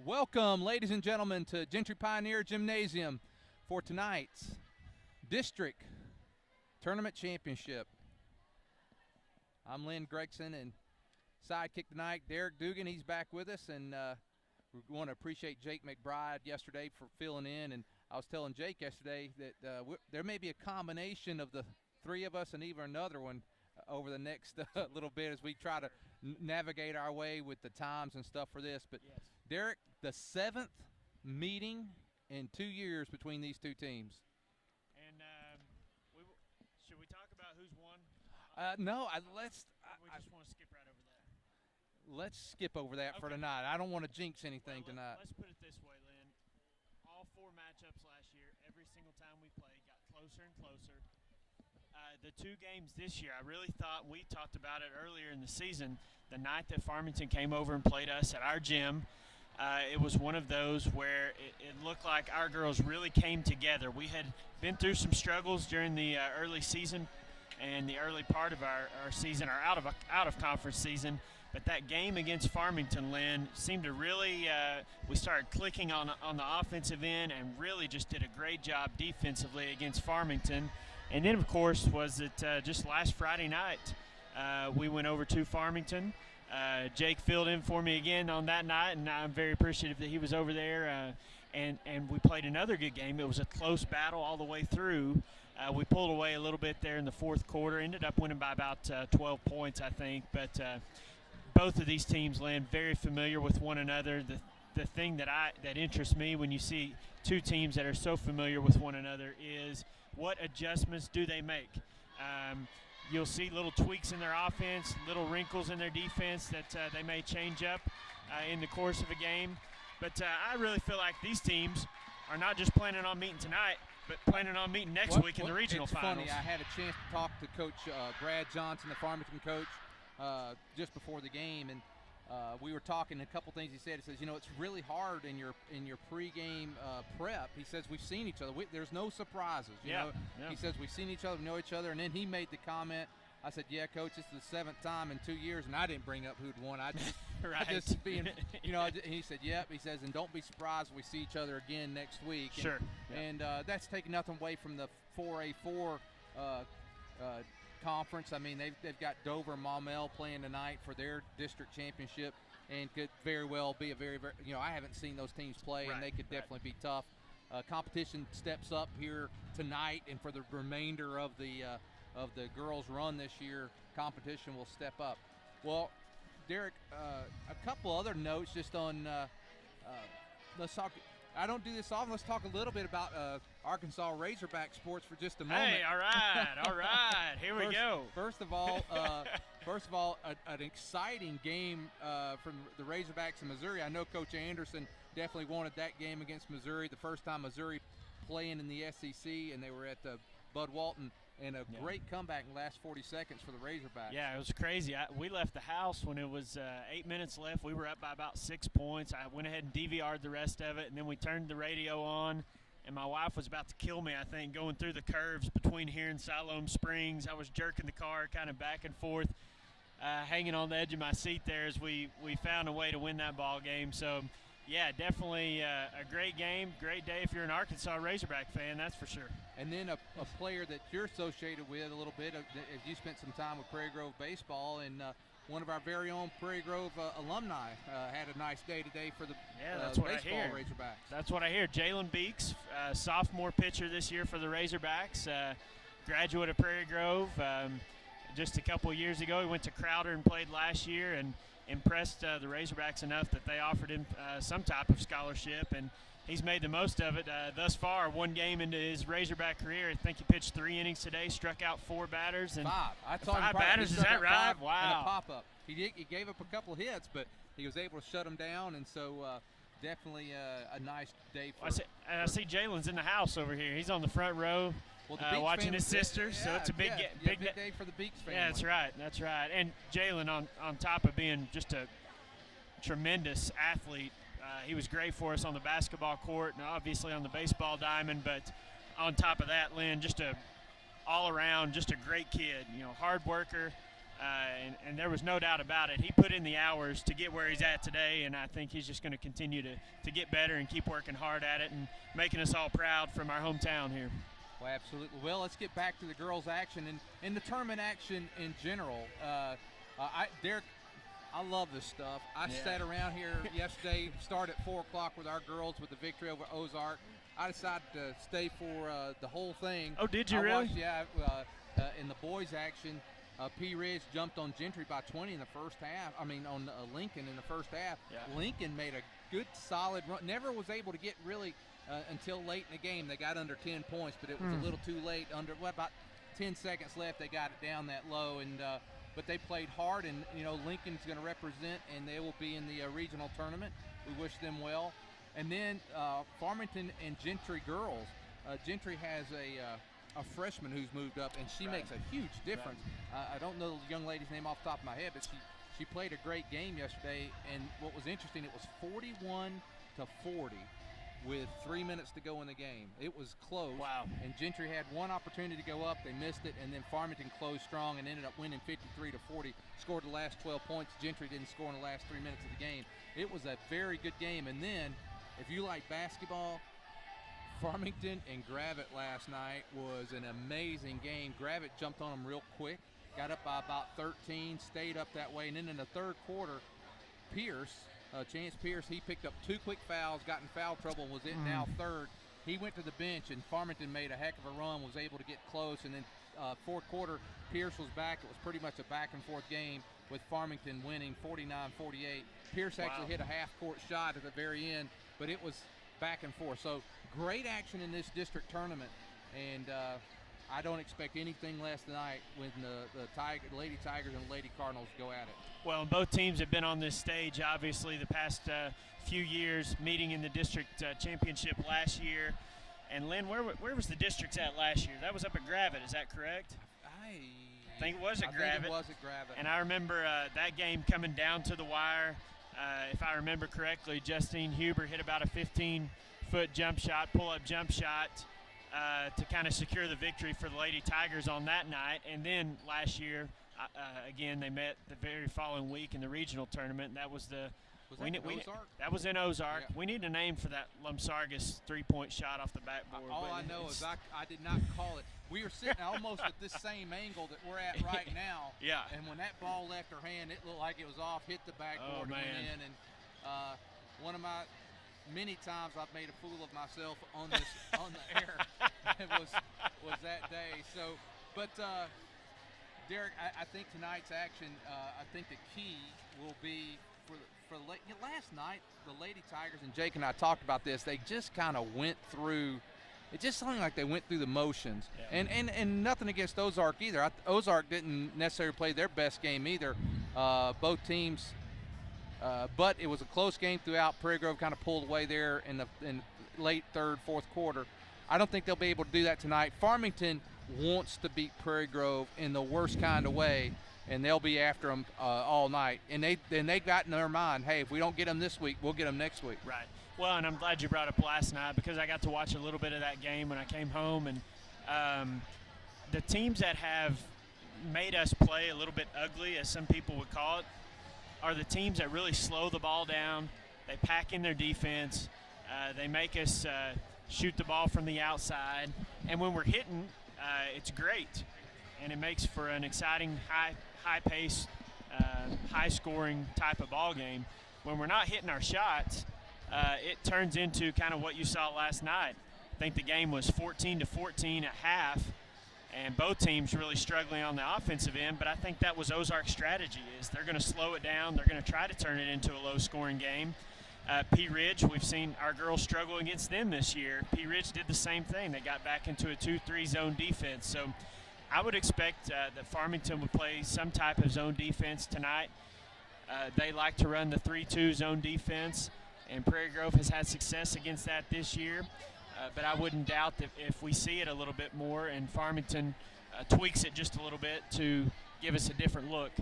Welcome, ladies and gentlemen, to Gentry Pioneer Gymnasium for tonight's District Tournament Championship. I'm Lynn Gregson, and sidekick tonight, Derek Dugan. He's back with us, and we want to appreciate Jake McBride yesterday for filling in. And I was telling Jake yesterday that there may be a combination of the three of us and even another one over the next little bit as we try to navigate our way with the times and stuff for this. But Yes. Derek, the 7th meeting in 2 years between these two teams. And should we talk about who's won? No, We just want to skip right over that. let's skip over that for Okay. tonight. I don't want to jinx anything Well, tonight. Let's put it this way, Lynn. All four matchups last year, every single time we played, got closer and closer. The two games this year, I really thought, we talked about it earlier in the season, the night that Farmington came over and played us at our gym. It was one of those where it looked like our girls really came together. We had been through some struggles during the early season and the early part of our season, our out of conference season. But that game against Farmington, Lynn, seemed to really we started clicking on the offensive end and really just did a great job defensively against Farmington. And then, of course, was it just last Friday night we went over to Farmington. Jake filled in for me again on that night, and I'm very appreciative that he was over there. And we played another good game. It was a close battle all the way through. We pulled away a little bit there in the fourth quarter, ended up winning by about 12 points, I think. But both of these teams, Lynn, very familiar with one another. The thing that interests me when you see two teams that are so familiar with one another is what adjustments do they make? You'll see little tweaks in their offense, little wrinkles in their defense that they may change up in the course of a game. But I really feel like these teams are not just planning on meeting tonight, but planning on meeting next week in the regional it's finals. Funny, I had a chance to talk to Coach Brad Johnson, the Farmington coach, just before the game, and we were talking. A couple things he said. He says, it's really hard in your pregame prep. He says we've seen each other. There's no surprises. You know? He says we've seen each other, we know each other, and then he made the comment. I said, "Yeah, Coach, this is the 7th time in 2 years," and I didn't bring up who'd won. I just, Right. I just being, he said, "Yep." He says, "And don't be surprised if we see each other again next week." And, Sure. And that's taking nothing away from the 4A4 conference. I mean, they've got Dover and Maumelle playing tonight for their district championship, and could very well be a very, very, I haven't seen those teams play, and they could definitely be tough. Competition steps up here tonight, and for the remainder of the girls' run this year, competition will step up. Well, Derek, a couple other notes just on. Let's talk. I don't do this often. Let's talk a little bit about Arkansas Razorback sports for just a moment. Hey, all right. Here we go. First of all, an exciting game from the Razorbacks in Missouri. I know Coach Anderson definitely wanted that game against Missouri. The first time Missouri playing in the SEC, and they were at Bud Walton. And a great comeback in the last 40 seconds for the Razorbacks. Yeah, it was crazy. We left the house when it was 8 minutes left. We were up by about 6 points. I went ahead and DVR'd the rest of it, and then we turned the radio on, and my wife was about to kill me, I think, going through the curves between here and Siloam Springs. I was jerking the car kind of back and forth, hanging on the edge of my seat there as we found a way to win that ball game. So, yeah, definitely a great game, great day if you're an Arkansas Razorback fan, that's for sure. And then a player that you're associated with a little bit, as you spent some time with Prairie Grove baseball, and one of our very own Prairie Grove alumni had a nice day today for the baseball Razorbacks. That's what I hear. Jalen Beeks, sophomore pitcher this year for the Razorbacks, graduate of Prairie Grove. Just a couple of years ago, he went to Crowder and played last year, and impressed the Razorbacks enough that they offered him some type of scholarship, and he's made the most of it thus far. One game into his Razorback career, I think he pitched 3 innings today, struck out 4 batters. And 5. I saw 5 batters, is that right? And Wow. a pop-up. He gave up a couple of hits, but he was able to shut them down, and so definitely a nice day for I see Jalen's in the house over here. He's on the front row. Well, watching his sister, so it's a big day for the Beeks family. Yeah, that's right. And Jalen, on top of being just a tremendous athlete, he was great for us on the basketball court and obviously on the baseball diamond. But on top of that, Lynn, just all around, just a great kid. Hard worker, and there was no doubt about it. He put in the hours to get where he's at today, and I think he's just going to continue to get better and keep working hard at it and making us all proud from our hometown here. Well, absolutely. Well, let's get back to the girls' action and the tournament action in general. Derek, I love this stuff. I sat around here yesterday, started at 4 o'clock with our girls with the victory over Ozark. I decided to stay for the whole thing. Oh, did you really? In the boys' action, P. Ridge jumped on Gentry by 20 in the first half. I mean, on Lincoln in the first half. Yeah. Lincoln made a good, solid run. Never was able to get really until late in the game. They got under 10 points, but it was a little too late. About 10 seconds left, they got it down that low, and but they played hard, and Lincoln's going to represent, and they will be in the regional tournament. We wish them well. And then Farmington and Gentry girls. Gentry has a freshman who's moved up, and she makes a huge difference. I don't know the young lady's name off the top of my head, but she played a great game yesterday. And what was interesting, it was 41-40 with 3 minutes to go in the game. It was close. Wow. And Gentry had one opportunity to go up. They missed it, and then Farmington closed strong and ended up winning 53-40, scored the last 12 points. Gentry didn't score in the last 3 minutes of the game. It was a very good game. And then, if you like basketball, Farmington and Gravett last night was an amazing game. Gravett jumped on them real quick, got up by about 13, stayed up that way, and then in the third quarter, Chance Pierce, he picked up 2 quick fouls, got in foul trouble, and was in now third. He went to the bench, and Farmington made a heck of a run, was able to get close, and then fourth quarter, Pierce was back. It was pretty much a back-and-forth game with Farmington winning 49-48. Pierce actually hit a half-court shot at the very end, but it was back and forth. So great action in this district tournament, and I don't expect anything less tonight when the Lady Tigers and the Lady Cardinals go at it. Well, both teams have been on this stage, obviously, the past few years, meeting in the district championship last year. And, Lynn, where was the districts at last year? That was up at Gravett, is that correct? I think it was at Gravett. I think it was at Gravett. And I remember that game coming down to the wire. If I remember correctly, Justine Huber hit about a 15-foot jump shot, pull-up jump shot, to kind of secure the victory for the Lady Tigers on that night. And then last year, again, they met the very following week in the regional tournament. That was Ozark? That was in Ozark. Yeah. We need a name for that Lumsargus three-point shot off the backboard. All I know is I did not call it. We were sitting almost at this same angle that we're at right now. Yeah. And when that ball left her hand, it looked like it was off, hit the backboard, and went in. And one of my many times I've made a fool of myself on the air. It was that day. So, but Derek, I think tonight's action. I think the key will be for last night. The Lady Tigers, and Jake and I talked about this. They just kind of went through. It just seemed like they went through the motions. Yeah. And nothing against Ozark either. Ozark didn't necessarily play their best game either. Both teams. But it was a close game throughout. Prairie Grove kind of pulled away there in late third, fourth quarter. I don't think they'll be able to do that tonight. Farmington wants to beat Prairie Grove in the worst kind of way, and they'll be after them all night. And they got in their mind, hey, if we don't get them this week, we'll get them next week. Right. Well, and I'm glad you brought up last night because I got to watch a little bit of that game when I came home. And the teams that have made us play a little bit ugly, as some people would call it, are the teams that really slow the ball down. They pack in their defense. They make us shoot the ball from the outside. And when we're hitting, it's great. And it makes for an exciting, high-paced, high-scoring type of ball game. When we're not hitting our shots, it turns into kind of what you saw last night. I think the game was 14-14 at half. And both teams really struggling on the offensive end, but I think that was Ozark's strategy is they're going to slow it down. They're going to try to turn it into a low-scoring game. P. Ridge, we've seen our girls struggle against them this year. P. Ridge did the same thing. They got back into a 2-3 zone defense. So I would expect that Farmington would play some type of zone defense tonight. They like to run the 3-2 zone defense, and Prairie Grove has had success against that this year. But I wouldn't doubt that if we see it a little bit more and Farmington tweaks it just a little bit to give us a different look.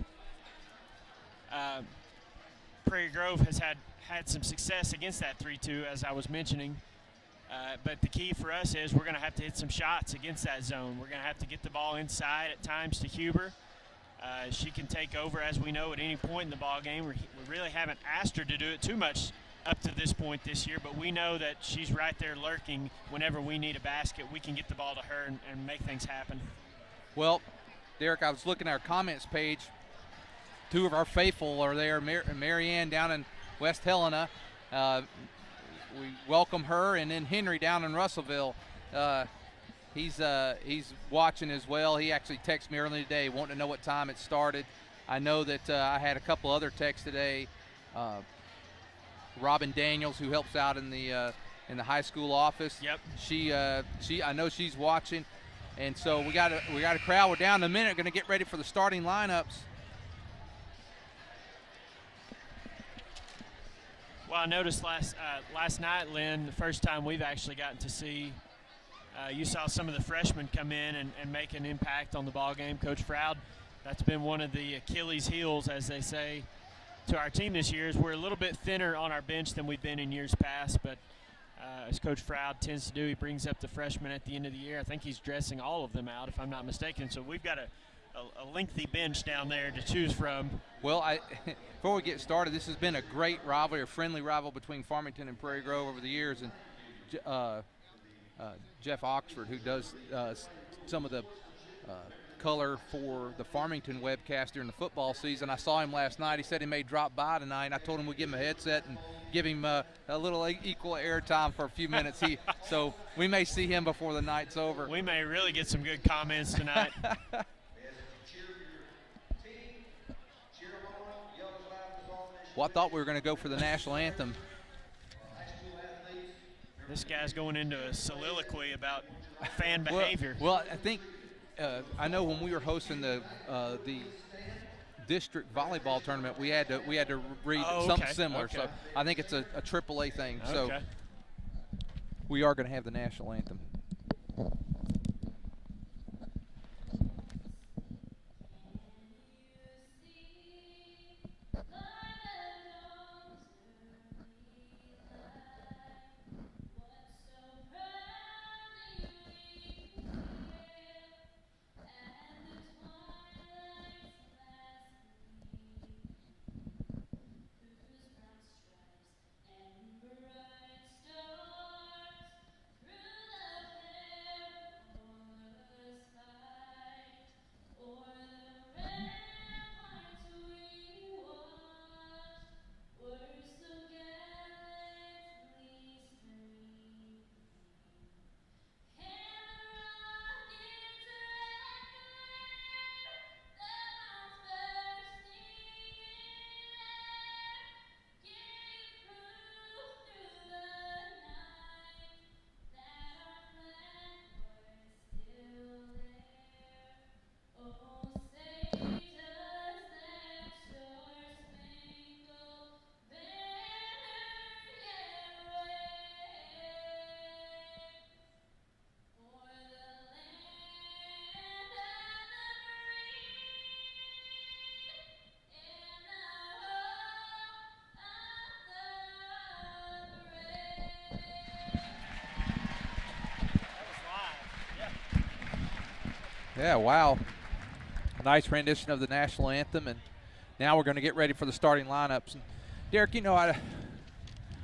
Prairie Grove has had some success against that 3-2, as I was mentioning. But the key for us is we're going to have to hit some shots against that zone. We're going to have to get the ball inside at times to Huber. She can take over, as we know, at any point in the ball game. We really haven't asked her to do it too much up to this point this year, but we know that she's right there lurking. Whenever we need a basket, we can get the ball to her and make things happen. Well, Derek, I was looking at our comments page. Two of our faithful are there, Marianne down in West Helena. We welcome her, and then Henry down in Russellville. He's watching as well. He actually texted me earlier today wanting to know what time it started. I know that I had a couple other texts today. Robin Daniels, who helps out in the high school office. Yep. I know she's watching, and so we got a crowd. We're down in a minute. Going to get ready for the starting lineups. Well, I noticed last night, Lynn, the first time we've actually gotten to see. You saw some of the freshmen come in and make an impact on the ball game. Coach Froud, that's been one of the Achilles heels, as they say, to our team this year. Is we're a little bit thinner on our bench than we've been in years past, but as Coach Froud tends to do, he brings up the freshmen at the end of the year. I think he's dressing all of them out, if I'm not mistaken. So we've got a lengthy bench down there to choose from. Well, before we get started, this has been a great rivalry, a friendly rival between Farmington and Prairie Grove over the years, and Jeff Oxford, who does some of the color for the Farmington webcast during the football season. I saw him last night. He said he may drop by tonight. I told him we'd give him a headset and give him a little equal airtime for a few minutes. So we may see him before the night's over. We may really get some good comments tonight. Well, I thought we were going to go for the national anthem. This guy's going into a soliloquy about fan behavior. Well, I think I know when we were hosting the district volleyball tournament, we had to read something similar. Okay. So I think it's a AAA thing. Okay. So we are going to have the national anthem. Yeah, wow. Nice rendition of the national anthem, and now we're going to get ready for the starting lineups. And Derek, you know, I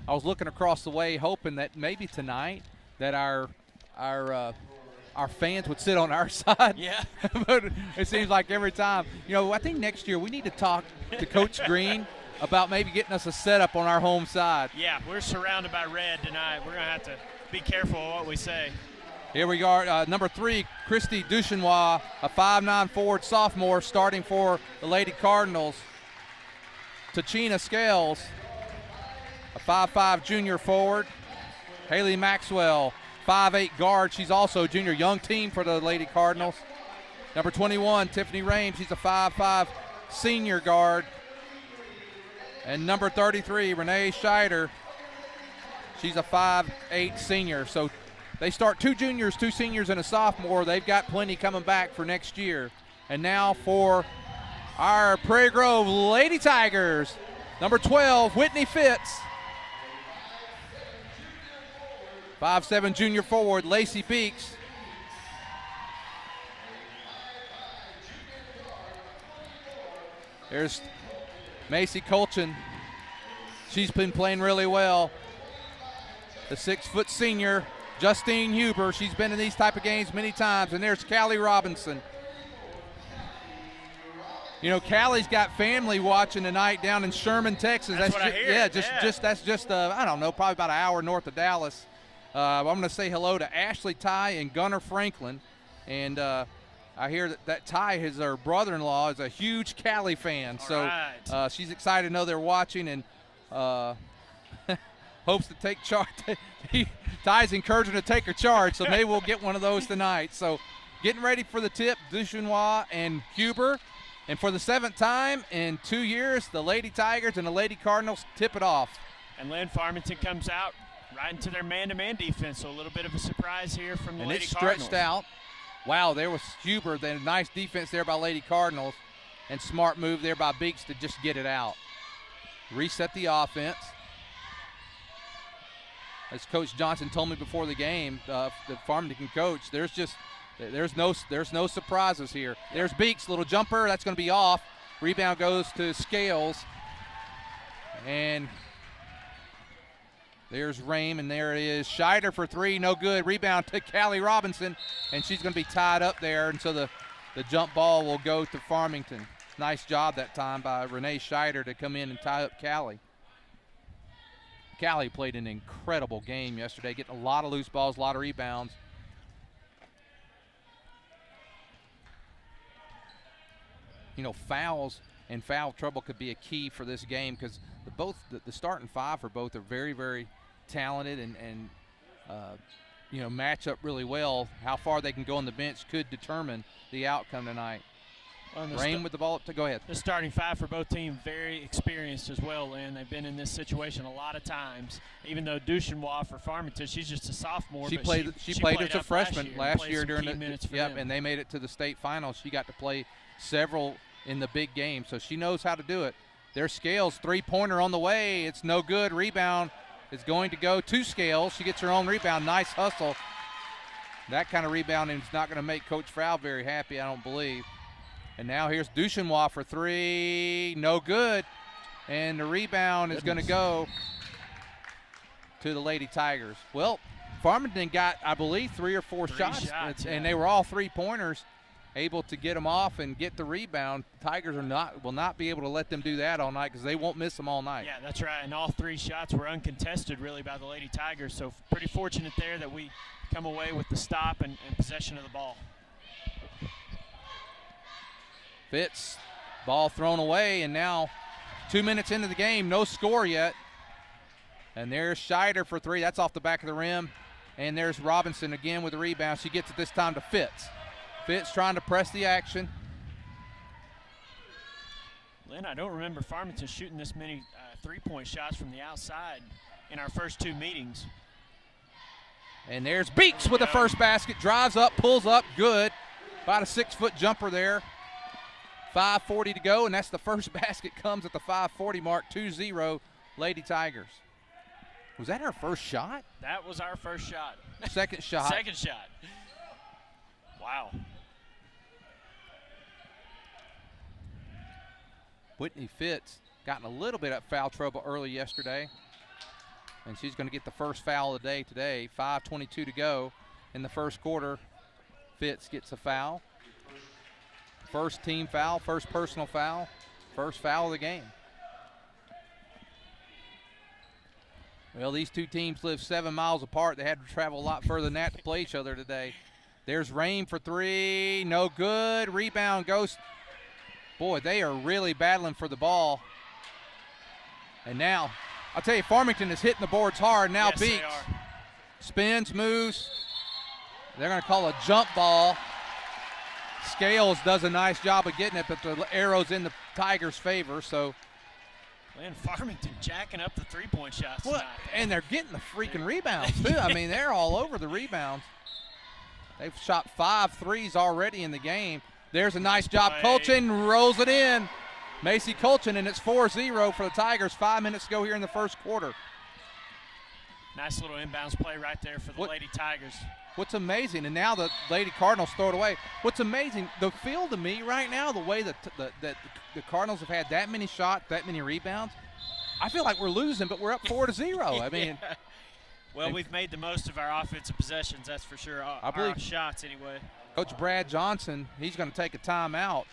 was looking across the way hoping that maybe tonight that our fans would sit on our side. Yeah. But it seems like every time. You know, I think next year we need to talk to Coach Green about maybe getting us a setup on our home side. Yeah, we're surrounded by red tonight. We're going to have to be careful of what we say. Here we are, number 3, Christy Duchenois, a 5'9" forward sophomore starting for the Lady Cardinals. Tachina Scales, a 5'5" junior forward. Haley Maxwell, 5'8" guard. She's also a junior, young team for the Lady Cardinals. Number 21, Tiffany Rames, she's a 5'5" senior guard. And number 33, Renee Scheider, she's a 5'8" senior. So they start 2 juniors, 2 seniors, and a sophomore. They've got plenty coming back for next year. And now for our Prairie Grove Lady Tigers, number 12, Whitney Fitz. 5'7" junior forward, Lacey Beeks. There's Macy Colchin. She's been playing really well. The 6-foot senior, Justine Huber. She's been in these type of games many times. And there's Callie Robinson. You know, Callie's got family watching tonight down in Sherman, Texas. That's what I hear. Yeah, that's just I don't know, probably about an hour north of Dallas. I'm going to say hello to Ashley Ty and Gunnar Franklin. And I hear that Ty, her brother-in-law, is a huge Callie fan. All right. She's excited to know they're watching and hopes to take charge. Ty's encouraging her to take her charge, so maybe we'll get one of those tonight. So getting ready for the tip, Duchesnois and Huber. And for the 7th time in 2 years, the Lady Tigers and the Lady Cardinals tip it off. And Lynn Farmington comes out right into their man-to-man defense, so a little bit of a surprise here from the Lady Cardinals. And it's stretched out. Wow, there was Huber. Then nice defense there by Lady Cardinals, and smart move there by Beeks to just get it out. Reset the offense. As Coach Johnson told me before the game, the Farmington coach, there's no surprises here. There's Beeks, little jumper, that's going to be off. Rebound goes to Scales. And there's Rame, and there it is. Scheider for 3, no good. Rebound to Callie Robinson, and she's going to be tied up there, and so the jump ball will go to Farmington. Nice job that time by Renee Scheider to come in and tie up Callie. Callie played an incredible game yesterday, getting a lot of loose balls, a lot of rebounds. You know, fouls and foul trouble could be a key for this game because the starting 5 for both are very, very talented and you know, match up really well. How far they can go on the bench could determine the outcome tonight. Rain with the ball to go ahead. The starting 5 for both teams very experienced as well, Lynn. They've been in this situation a lot of times. Even though Duchesnois for Farmington, she's just a sophomore. She played as a freshman last year during and they made it to the state finals. She got to play several in the big game, so she knows how to do it. There's Scales, 3-pointer on the way. It's no good. Rebound is going to go to Scales. She gets her own rebound. Nice hustle. That kind of rebounding is not going to make Coach Frau very happy, I don't believe. And now here's Duchesnois for 3. No good. And the rebound is going to go to the Lady Tigers. Well, Farmington got, I believe, 3 or 4 shots, and they were all 3-pointers. Able to get them off and get the rebound. Tigers will not be able to let them do that all night because they won't miss them all night. Yeah, that's right. And all 3 shots were uncontested really by the Lady Tigers. So pretty fortunate there that we come away with the stop and possession of the ball. Fitz, ball thrown away, and now 2 minutes into the game, no score yet. And there's Scheider for 3. That's off the back of the rim. And there's Robinson again with the rebound. She gets it this time to Fitz. Fitz trying to press the action. Lynn, I don't remember Farmington shooting this many 3-point shots from the outside in our first 2 meetings. And there's Beeks with the first basket. Drives up, pulls up, good. About a 6-foot jumper there. 5:40 to go, and that's the first basket comes at the 5:40 mark. 2-0 Lady Tigers. Was that our first shot? That was our first shot. Second shot. Second shot. Wow. Whitney Fitz got in a little bit of foul trouble early yesterday, and she's going to get the first foul of the day today. 5:22 to go in the first quarter. Fitz gets a foul. First team foul, first personal foul, first foul of the game. Well, these two teams live 7 miles apart. They had to travel a lot further than that to play each other today. There's Rain for 3, no good. Rebound goes. Boy, they are really battling for the ball. And now, I'll tell you, Farmington is hitting the boards hard. Now yes, Beeks spins, moves. They're going to call a jump ball. Scales does a nice job of getting it, but the arrow's in the Tigers' favor, so. And Farmington jacking up the 3-point shots tonight. And they're getting the freaking rebounds, too. I mean, they're all over the rebounds. They've shot 5 threes already in the game. There's a nice job. Colchin rolls it in. Macy Colchin, and it's 4-0 for the Tigers. 5 minutes to go here in the first quarter. Nice little inbounds play right there for the Lady Tigers. What's amazing, and now the Lady Cardinals throw it away. What's amazing, the feel to me right now, the way that the Cardinals have had that many shots, that many rebounds, I feel like we're losing, but we're up 4-0. I mean, yeah. Well, we've made the most of our offensive possessions, that's for sure. I believe our shots, anyway. Coach Brad Johnson, he's going to take a timeout.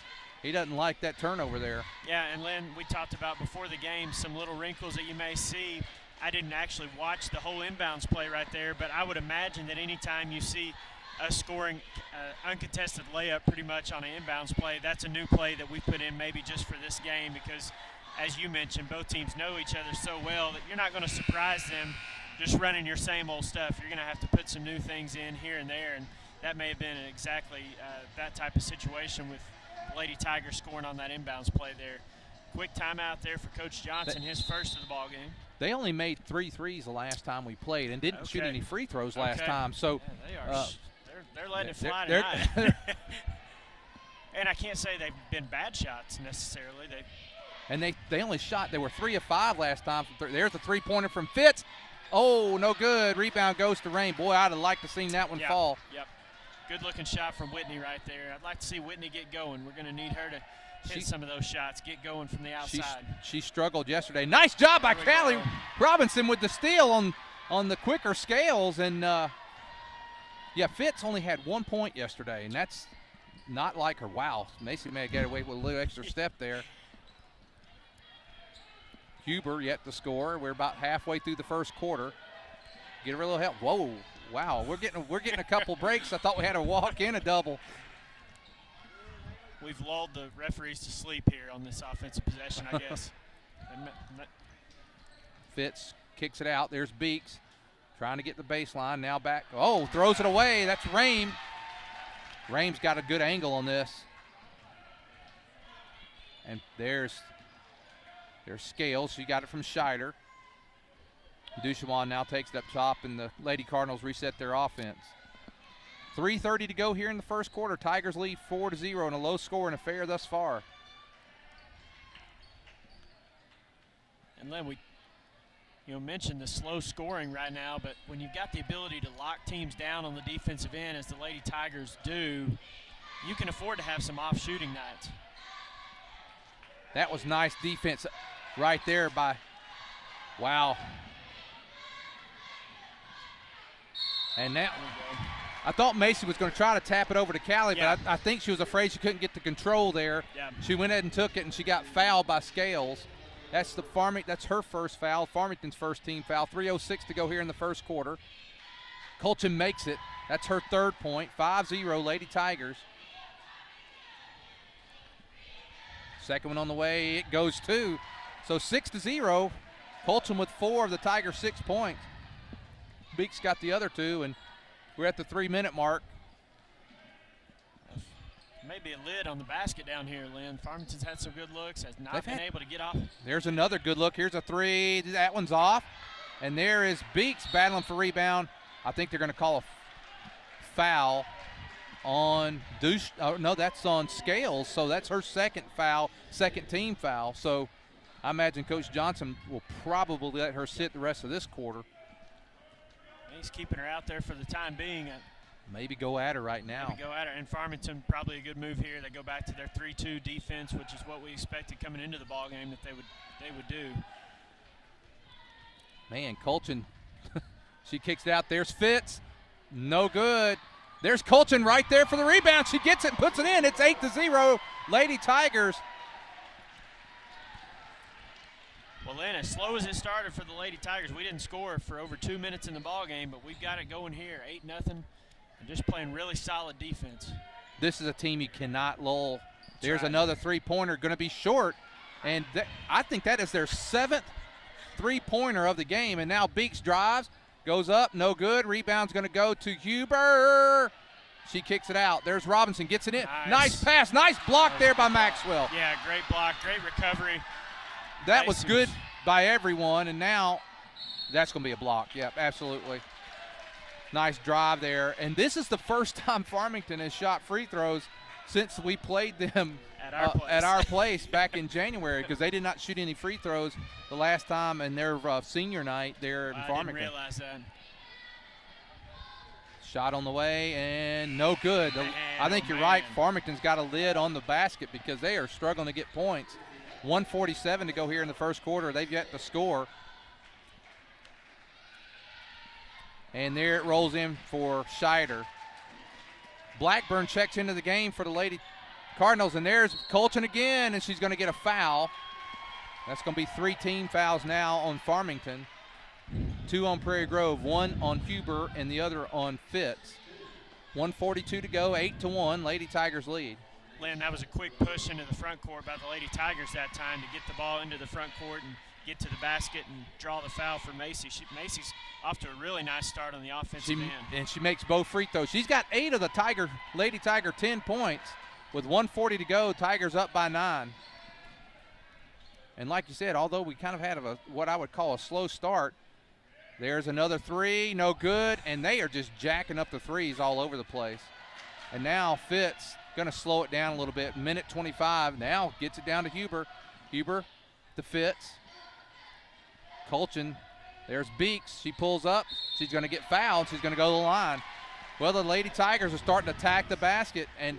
He doesn't like that turnover there. Yeah, and Lynn, we talked about before the game some little wrinkles that you may see. I didn't actually watch the whole inbounds play right there, but I would imagine that anytime you see us scoring uncontested layup pretty much on an inbounds play, that's a new play that we put in maybe just for this game because, as you mentioned, both teams know each other so well that you're not going to surprise them just running your same old stuff. You're going to have to put some new things in here and there, and that may have been exactly that type of situation with Lady Tigers scoring on that inbounds play there. Quick timeout there for Coach Johnson, his first of the ball game. They only made 3 threes the last time we played and didn't shoot any free throws last time. So yeah, they're letting it fly tonight. And I can't say they've been bad shots necessarily. They only shot. They were 3 of 5 last time. There's a three-pointer from Fitz. Oh, no good. Rebound goes to Rain. Boy, I'd have liked to seen that one fall. Yep. Good-looking shot from Whitney right there. I'd like to see Whitney get going. We're going to need her to hit some of those shots, get going from the outside. She struggled yesterday. Nice job by Callie Robinson with the steal on the quicker scales. And, Fitz only had 1 point yesterday, and that's not like her. Wow, Macy may have got away with a little extra step there. Huber yet to score. We're about halfway through the first quarter. Get her a little help. Whoa, wow, we're getting a couple breaks. I thought we had a walk and a double. We've lulled the referees to sleep here on this offensive possession, I guess. Fitz kicks it out. There's Beeks trying to get the baseline. Now back. Oh, throws it away. That's Rame. Rame's got a good angle on this. And there's Scales. She got it from Scheider. Duchemin now takes it up top, and the Lady Cardinals reset their offense. 3:30 to go here in the first quarter. Tigers lead 4-0 in a low-scoring affair thus far. And Len, we mentioned the slow scoring right now, but when you've got the ability to lock teams down on the defensive end, as the Lady Tigers do, you can afford to have some off-shooting nights. That was nice defense right there by, wow. And now, I thought Macy was going to try to tap it over to Callie, but I think she was afraid she couldn't get the control there. Yeah. She went ahead and took it, and she got fouled by Scales. That's her first foul, Farmington's first team foul. 3:06 to go here in the first quarter. Colchin makes it. That's her third point. 5-0 Lady Tigers. Second one on the way. It goes too. So 6-0. Colchin with 4 of the Tigers' 6 points. Beeks got the other 2, and we're at the 3-minute mark. Maybe a lid on the basket down here, Lynn. Farmington's had some good looks, has not been able to get off. There's another good look. Here's a 3. That one's off. And there is Beeks battling for rebound. I think they're going to call a foul on no, that's on Scales. So that's her second foul, second team foul. So I imagine Coach Johnson will probably let her sit the rest of this quarter. He's keeping her out there for the time being. Maybe go at her right now. Maybe go at her. And Farmington, probably a good move here. They go back to their 3-2 defense, which is what we expected coming into the ballgame that they would do. Man, Colchin, she kicks it out. There's Fitz. No good. There's Colchin right there for the rebound. She gets it and puts it in. It's 8-0 Lady Tigers. Well, Lynn, as slow as it started for the Lady Tigers, we didn't score for over 2 minutes in the ballgame, but we've got it going here, 8-0. And just playing really solid defense. This is a team you cannot lull. There's another three-pointer going to be short. And I think that is their 7th three-pointer of the game. And now Beeks drives, goes up, no good. Rebound's going to go to Huber. She kicks it out. There's Robinson, gets it in. Nice pass, nice block there by Maxwell. Yeah, great block, great recovery. That was good by everyone, and now that's going to be a block. Yep, absolutely. Nice drive there. And this is the first time Farmington has shot free throws since we played them at our place back in January, because they did not shoot any free throws the last time in their senior night there in Farmington. I didn't realize that. Shot on the way, and no good. I think you're right. Farmington's got a lid on the basket because they are struggling to get points. 1:47 to go here in the first quarter. They've yet to score. And there it rolls in for Scheider. Blackburn checks into the game for the Lady Cardinals, and there's Colton again, and she's going to get a foul. That's going to be 3 team fouls now on Farmington. 2 on Prairie Grove, 1 on Huber, and the other on Fitz. 1:42 to go, 8-1, Lady Tigers lead. Lynn, that was a quick push into the front court by the Lady Tigers that time to get the ball into the front court and get to the basket and draw the foul for Macy. Macy's off to a really nice start on the offensive end. And she makes both free throws. She's got 8 of the Lady Tiger 10 points. With 1:40 to go, Tigers up by 9. And like you said, although we kind of had what I would call a slow start, there's another 3, no good, and they are just jacking up the threes all over the place. And now Fitz going to slow it down a little bit. Minute 25, now gets it down to Huber. Huber to Fitz. Colchin, there's Beeks. She pulls up. She's going to get fouled. She's going to go to the line. Well, the Lady Tigers are starting to attack the basket, and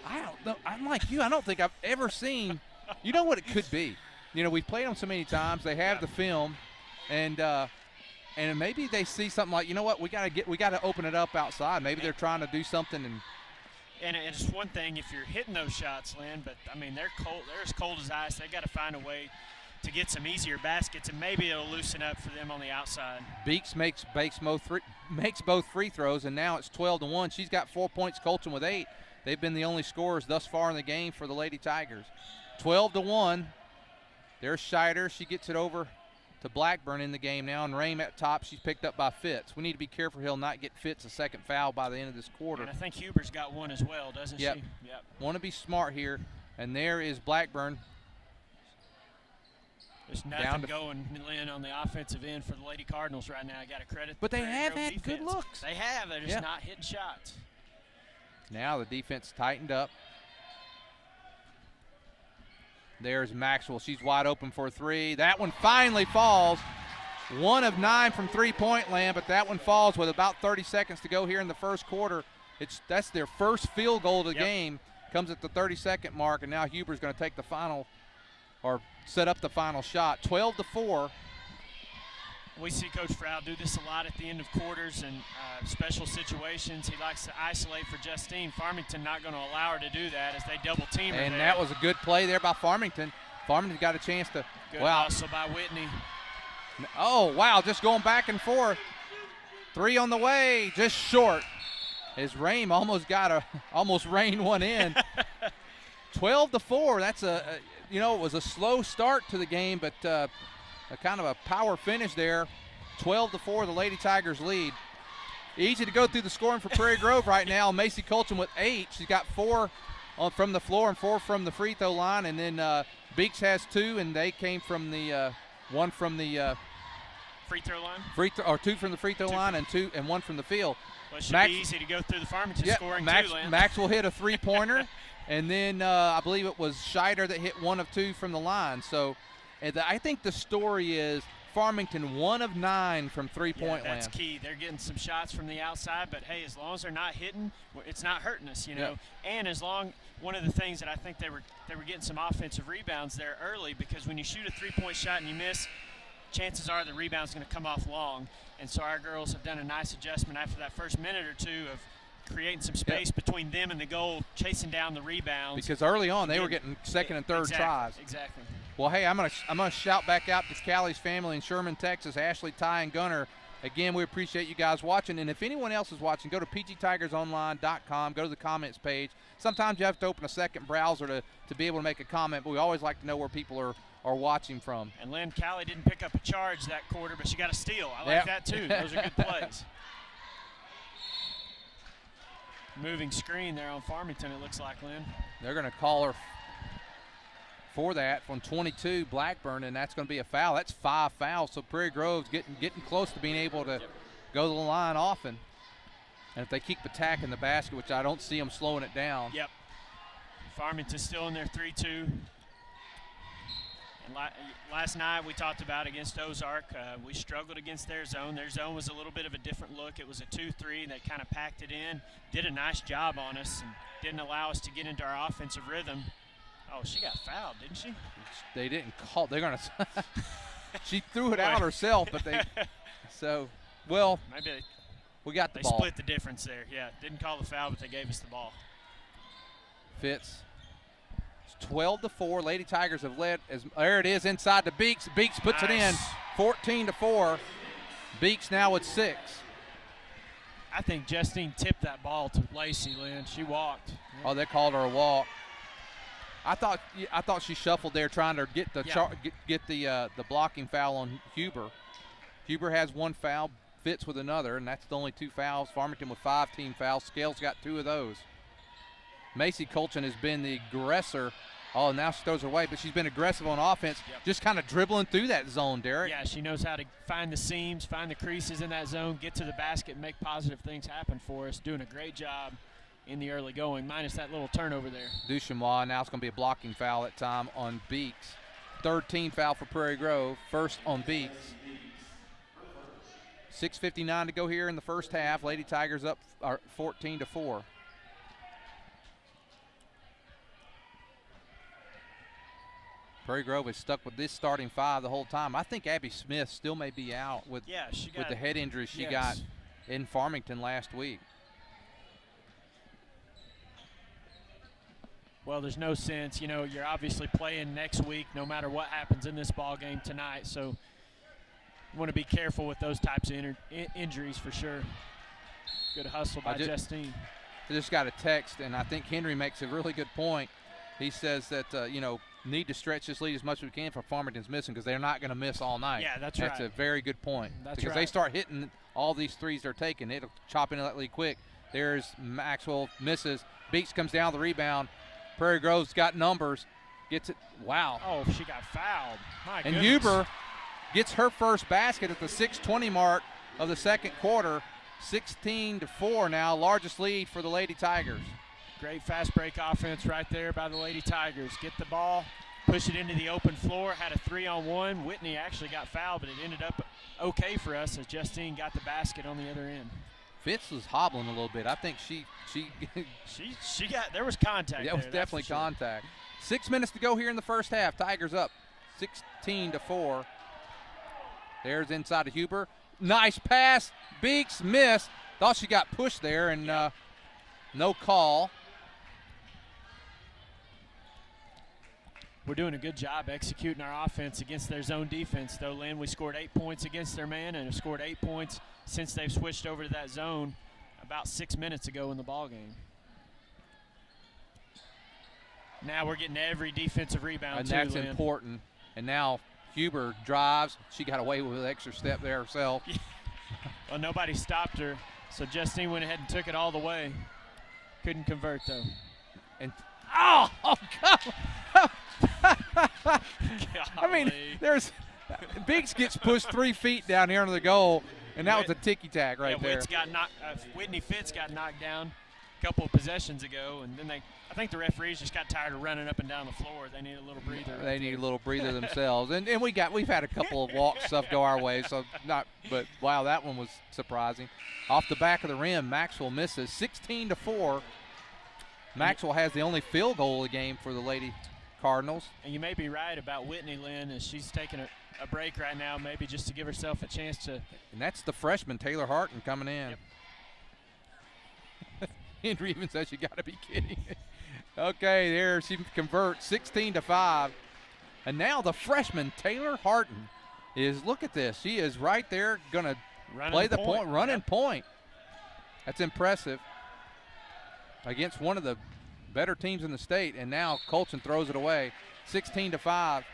I don't know. I'm like you. I don't think I've ever seen. You know what it could be. You know, we've played them so many times. They have the film, and maybe they see something like, you know what, we got to open it up outside. Maybe they're trying to do something. And it's one thing if you're hitting those shots, Lynn, but I mean they're cold. They're as cold as ice. They got to find a way to get some easier baskets, and maybe it'll loosen up for them on the outside. Beeks makes both free throws, and now it's 12-1. She's got 4 points. Colton with 8. They've been the only scorers thus far in the game for the Lady Tigers. 12-1. There's Scheider. She gets it over to Blackburn in the game now, and Rame at top. She's picked up by Fitz. We need to be careful he'll not get Fitz a second foul by the end of this quarter. And I think Huber's got one as well, doesn't she? Yep. Want to be smart here. And there is Blackburn. There's nothing going, Lynn, on the offensive end for the Lady Cardinals right now. I got to credit. But they have had good looks. They have. They're just not hitting shots. Now the defense tightened up. There's Maxwell. She's wide open for a 3. That one finally falls. 1 of 9 from three-point land, but that one falls with about 30 seconds to go here in the first quarter. That's their first field goal of the game. Comes at the 30-second mark, and now Huber's going to take the final, or set up the final shot. 12-4. We see Coach Froud do this a lot at the end of quarters and special situations. He likes to isolate for Justine. Farmington not going to allow her to do that as they double team her. And there. That was a good play there by Farmington. Farmington got a chance to. Good hustle by Whitney. Oh, wow, just going back and forth. 3 on the way, just short. As Rame almost rained one in. 12-4. That's it was a slow start to the game, but a kind of a power finish there. 12-4, the Lady Tigers lead. Easy to go through the scoring for Prairie Grove right now. Macy Colton with 8. She's got 4 from the floor and 4 from the free throw line, and then Beeks has 2, and they came from the 1 from the free throw line. 2 from the free throw line and 1 from the field. Well, it should be easy to go through the Farmington scoring too, Lynn. Max will hit a 3-pointer, and then I believe it was Scheider that hit 1 of 2 from the line. So I think the story is Farmington 1 of 9 from three-point land. That's key. They're getting some shots from the outside, but hey, as long as they're not hitting, it's not hurting us, know. And one of the things that I think they were getting some offensive rebounds there early, because when you shoot a 3-point shot and you miss, chances are the rebound's going to come off long. And so our girls have done a nice adjustment after that first minute or 2 of creating some space between them and the goal, chasing down the rebounds. Because early on they were getting second and third tries. Exactly. Well, hey, I'm gonna shout back out to Callie's family in Sherman, Texas, Ashley, Ty, and Gunner. Again, we appreciate you guys watching. And if anyone else is watching, go to pgtigersonline.com, go to the comments page. Sometimes you have to open a second browser to be able to make a comment, but we always like to know where people are watching from. And Lynn, Callie didn't pick up a charge that quarter, but she got a steal. I like that too. Those are good plays. Moving screen there on Farmington, it looks like, Lynn. They're going to call her for that from 22, Blackburn, and that's going to be a foul. That's 5 fouls, so Prairie Grove's getting close to being able to go to the line often. And if they keep attacking the basket, which I don't see them slowing it down. Yep. Farmington's still in their 3-2. Last night we talked about against Ozark, we struggled against their zone. Their zone was a little bit of a different look. It was a 2-3 that kind of packed it in, did a nice job on us, and didn't allow us to get into our offensive rhythm. Oh, she got fouled, didn't she? They didn't call. They're going to – she threw it out herself, but they – so, well, maybe we got the they ball. They split the difference there. Yeah, didn't call the foul, but they gave us the ball. Fitz. 12-4. Lady Tigers have led. There it is inside to Beeks. Beeks puts it in. 14-4. Beeks now with 6. I think Justine tipped that ball to Lacey, Lynn. She walked. Oh, they called her a walk. I thought she shuffled there trying to get the get the blocking foul on Huber. Huber has 1 foul. Fitz with another, and that's the only 2 fouls. Farmington with 5 team fouls. Scales got 2 of those. Macy Colchin has been the aggressor. Oh, now she throws her away, but she's been aggressive on offense, just kind of dribbling through that zone, Derek. Yeah, she knows how to find the seams, find the creases in that zone, get to the basket, and make positive things happen for us. Doing a great job in the early going, minus that little turnover there. Duchamois, now it's going to be a blocking foul at time on Beeks. 3rd team foul for Prairie Grove, 1st on Beeks. 6:59 to go here in the first half. Lady Tigers up 14-4. Prairie Grove is stuck with this starting 5 the whole time. I think Abby Smith still may be out with the head injury she got in Farmington last week. Well, there's no sense. You know, you're obviously playing next week no matter what happens in this ball game tonight. So you want to be careful with those types of injuries for sure. Good hustle by Justine. I just got a text, and I think Henry makes a really good point. He says that, need to stretch this lead as much as we can for Farmington's missing because they're not going to miss all night. Yeah, that's right. That's a very good point. That's because they start hitting all these threes they're taking, it'll chop into that lead quick. There's Maxwell misses. Beeks comes down the rebound. Prairie Grove's got numbers. Gets it. Wow. Oh, she got fouled. My goodness. And Huber gets her first basket at the 6:20 mark of the second quarter. 16-4 now, largest lead for the Lady Tigers. Great fast break offense right there by the Lady Tigers. Get the ball, push it into the open floor, had a 3-on-1. Whitney actually got fouled, but it ended up okay for us as Justine got the basket on the other end. Fitz was hobbling a little bit. I think she got, there was contact. That was definitely contact. 6 minutes to go here in the first half. Tigers up 16-4. There's inside to Huber. Nice pass. Beeks missed. Thought she got pushed there, and no call. We're doing a good job executing our offense against their zone defense, though, Lynn. We scored 8 points against their man and have scored 8 points since they've switched over to that zone about 6 minutes ago in the ballgame. Now we're getting every defensive rebound, and too, that's Lynn. important. And now Huber drives. She got away with an extra step there herself. Well, nobody stopped her, so Justine went ahead and took it all the way. Couldn't convert, though. And oh God! I mean, there's Biggs gets pushed 3 feet down here under the goal, and that was a ticky-tack right there. Whitney Fitz got knocked down a couple of possessions ago, and then I think the referees just got tired of running up and down the floor. They need a little breather. They need a little breather themselves, and we've had a couple of walk stuff go our way, so but wow, that one was surprising. Off the back of the rim, Maxwell misses. 16-4. Maxwell has the only field goal of the game for the Lady Cardinals. And you may be right about Whitney, Lynn, as she's taking a break right now, maybe just to give herself a chance to. And that's the freshman, Taylor Harton, coming in. Yep. Henry even says you got to be kidding. Okay, there she converts 16-5. And now the freshman, Taylor Harton, look at this. She is right there going to play the point, running point. That's impressive. Against one of the better teams in the state, and now Colchin throws it away. 16-5.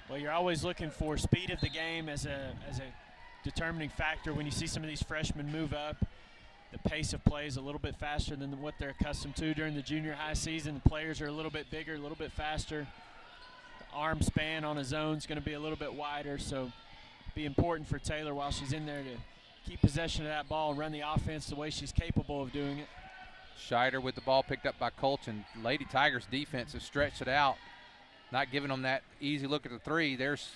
Well, you're always looking for speed of the game as a determining factor when you see some of these freshmen move up. The pace of play is a little bit faster than what they're accustomed to during the junior high season. The players are a little bit bigger, a little bit faster. The arm span on a zone is going to be a little bit wider, so be important for Taylor while she's in there to keep possession of that ball and run the offense the way she's capable of doing it. Scheider with the ball picked up by Colchin. Lady Tigers defense has stretched it out. not giving them that easy look at the three. There's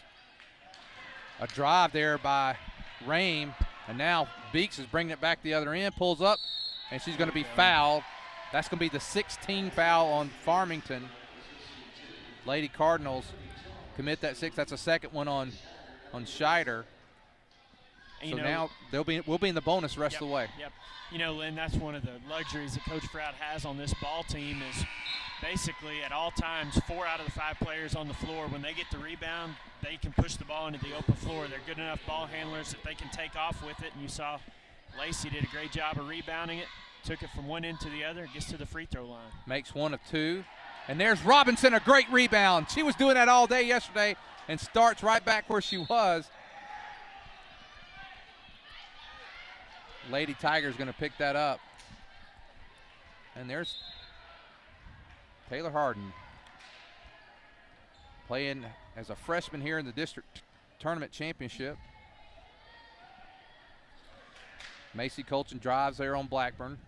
a drive there by Rame, and now Beeks is bringing it back the other end, pulls up, and she's going to be fouled. That's going to be the 16th foul on Farmington. Lady Cardinals commit that 6th. That's a second one on Scheider. So now we'll be in the bonus the rest of the way. Yep. You know, Lynn, that's one of the luxuries that Coach Froud has on this ball team is basically at all times 4 out of the 5 players on the floor, when they get the rebound, they can push the ball into the open floor. They're good enough ball handlers that they can take off with it. And you saw Lacey did a great job of rebounding it, took it from one end to the other, gets to the free throw line. Makes 1 of 2. And there's Robinson, a great rebound. She was doing that all day yesterday and starts right back where she was. Lady Tigers going to pick that up. And there's Taylor Harden playing as a freshman here in the district tournament championship. Macy Colchin drives there on Blackburn.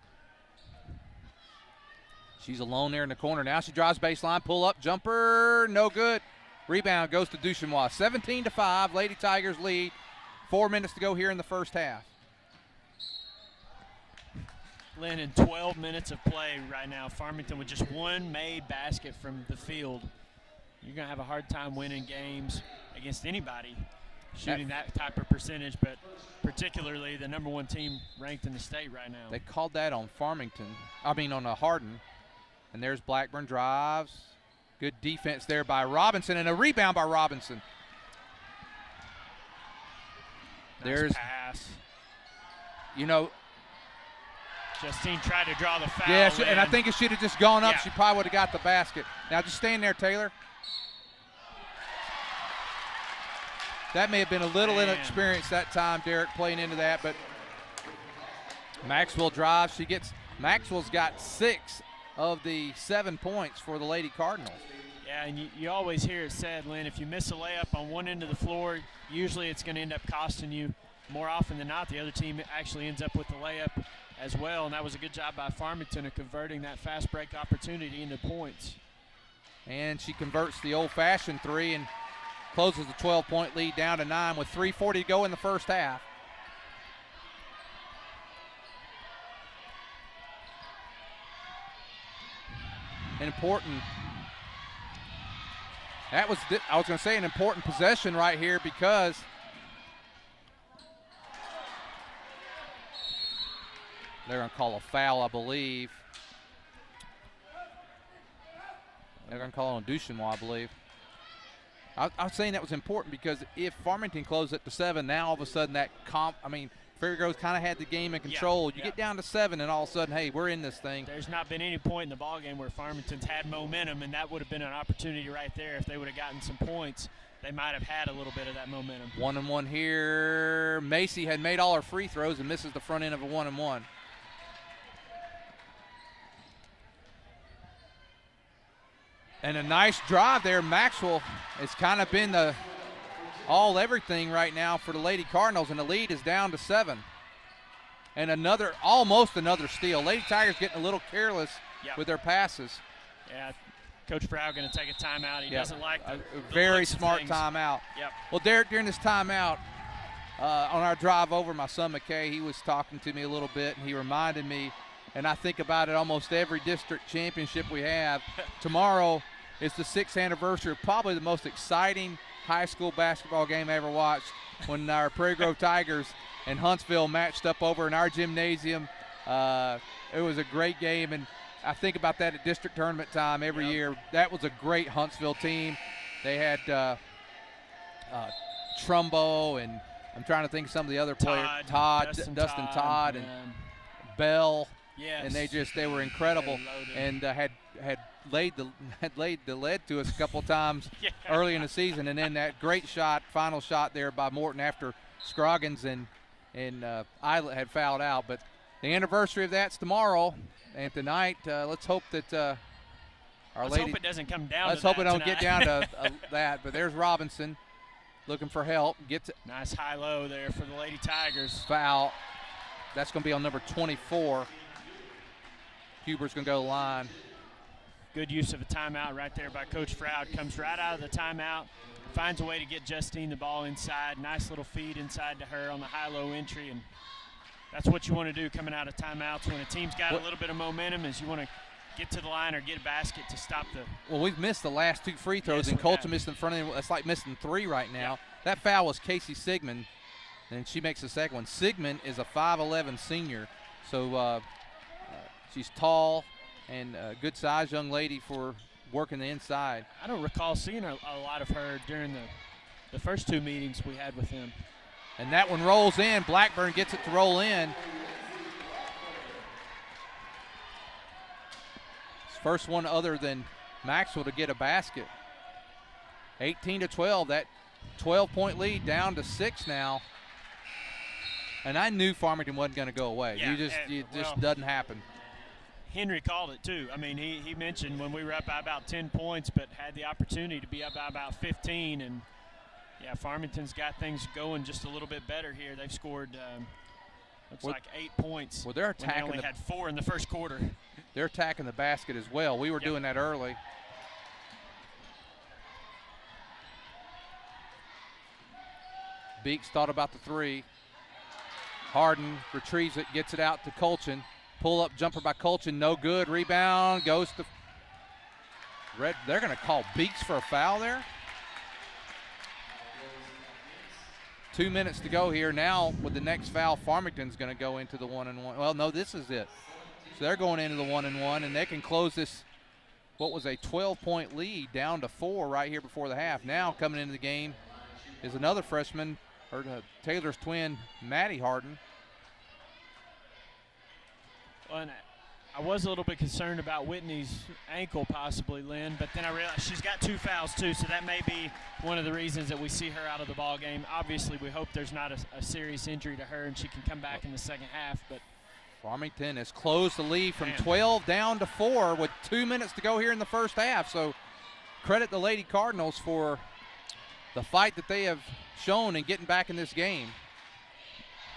She's alone there in the corner. Now she drives baseline, pull up, jumper, no good. Rebound goes to Duchenois. 17-5, Lady Tigers lead. 4 minutes to go here in the first half. Lynn, in 12 minutes of play right now, Farmington with just 1 made basket from the field. You're going to have a hard time winning games against anybody shooting that type of percentage, but particularly the number 1 team ranked in the state right now. They called that on on Harden. And there's Blackburn drives. Good defense there by Robinson, and a rebound by Robinson. Nice pass. You know, Justine tried to draw the foul. Yeah, and I think it should have just gone up. Yeah. She probably would have got the basket. Now just stand there, Taylor. That may have been a little inexperienced that time, Derek, playing into that, but Maxwell drives. Maxwell's got 6 of the 7 points for the Lady Cardinals. Yeah, and you always hear it said, Lynn, if you miss a layup on one end of the floor, usually it's going to end up costing you. More often than not, the other team actually ends up with the layup as well, and that was a good job by Farmington of converting that fast break opportunity into points. And she converts the old-fashioned 3 and closes the 12-point lead down to 9 with 3:40 to go in the first half. Important. I was going to say an important possession right here because they're going to call a foul, I believe. They're going to call it on Duchenois, I believe. I was saying that was important because if Farmington closed it to 7, now all of a sudden Prairie Grove's kind of had the game in control. You get down to 7, and all of a sudden, hey, we're in this thing. There's not been any point in the ballgame where Farmington's had momentum, and that would have been an opportunity right there. If they would have gotten some points, they might have had a little bit of that momentum. 1-and-1 here. Macy had made all her free throws and misses the front end of a 1-and-1. And a nice drive there. Maxwell has kind of been the everything right now for the Lady Cardinals, and the lead is down to 7. And almost another steal. Lady Tigers getting a little careless with their passes. Yeah, Coach Froud going to take a timeout. He doesn't like the very smart timeout. Yep. Well, Derek, during this timeout, on our drive over, my son McKay, he was talking to me a little bit, and he reminded me, and I think about it almost every district championship we have. Tomorrow is the 6th anniversary of probably the most exciting high school basketball game I ever watched, when our Prairie Grove Tigers and Huntsville matched up over in our gymnasium. It was a great game, and I think about that at district tournament time every year. That was a great Huntsville team. They had Trumbo, and I'm trying to think of some of the other players. Dustin Todd, and Bell. Yes. And they were incredible, and had laid the lead to us a couple of times early in the season, and then that great final shot there by Morton after Scroggins and Islet had fouled out. But the anniversary of that's tomorrow, and tonight let's hope that let's hope it doesn't come down. Let's hope it don't get down to that. But there's Robinson looking for help. Nice high-low there for the Lady Tigers. Foul. That's going to be on number 24. Huber's going to go to the line. Good use of a timeout right there by Coach Froud. Comes right out of the timeout, finds a way to get Justine the ball inside. Nice little feed inside to her on the high-low entry, and that's what you want to do coming out of timeouts when a team's got a little bit of momentum, is you want to get to the line or get a basket to stop the. Well, we've missed the last 2 free throws, Yes, and we Colton have. missed in front of him. That's like missing 3 right now. Yeah. That foul was Casey Sigmund, and she makes the second one. Sigmund is a 5'11" senior, so she's tall and a good-sized young lady for working the inside. I don't recall seeing a lot of her during the first 2 meetings we had with him. And that one rolls in. Blackburn gets it to roll in. It's first one other than Maxwell to get a basket. 18-12. That 12-point lead down to 6 now. And I knew Farmington wasn't going to go away. Yeah, It just well, doesn't happen. Henry called it too. I mean, he mentioned when we were up by about 10 points, but had the opportunity to be up by about 15. And, yeah, Farmington's got things going just a little bit better here. They've scored, like 8 points. Well, they're when they attacking. only had 4 in the first quarter. They're attacking the basket as well. We were doing that early. Beeks thought about the 3. Harden retrieves it, gets it out to Colchin. Pull-up jumper by Colchin, no good. Rebound goes to Red. They're going to call Beeks for a foul there. 2 minutes to go here. Now with the next foul, Farmington's going to go into the 1-and-1. Well, no, this is it. So they're going into the 1-and-1, and they can close this, what was a 12-point lead, down to 4 right here before the half. Now coming into the game is another freshman, Taylor's twin, Maddie Harden. Well, and I was a little bit concerned about Whitney's ankle possibly, Lynn, but then I realized she's got 2 fouls too, so that may be one of the reasons that we see her out of the ball game. Obviously, we hope there's not a serious injury to her and she can come back in the second half. But Farmington has closed the lead from 12 down to 4 with 2 minutes to go here in the first half. So credit the Lady Cardinals for the fight that they have shown in getting back in this game.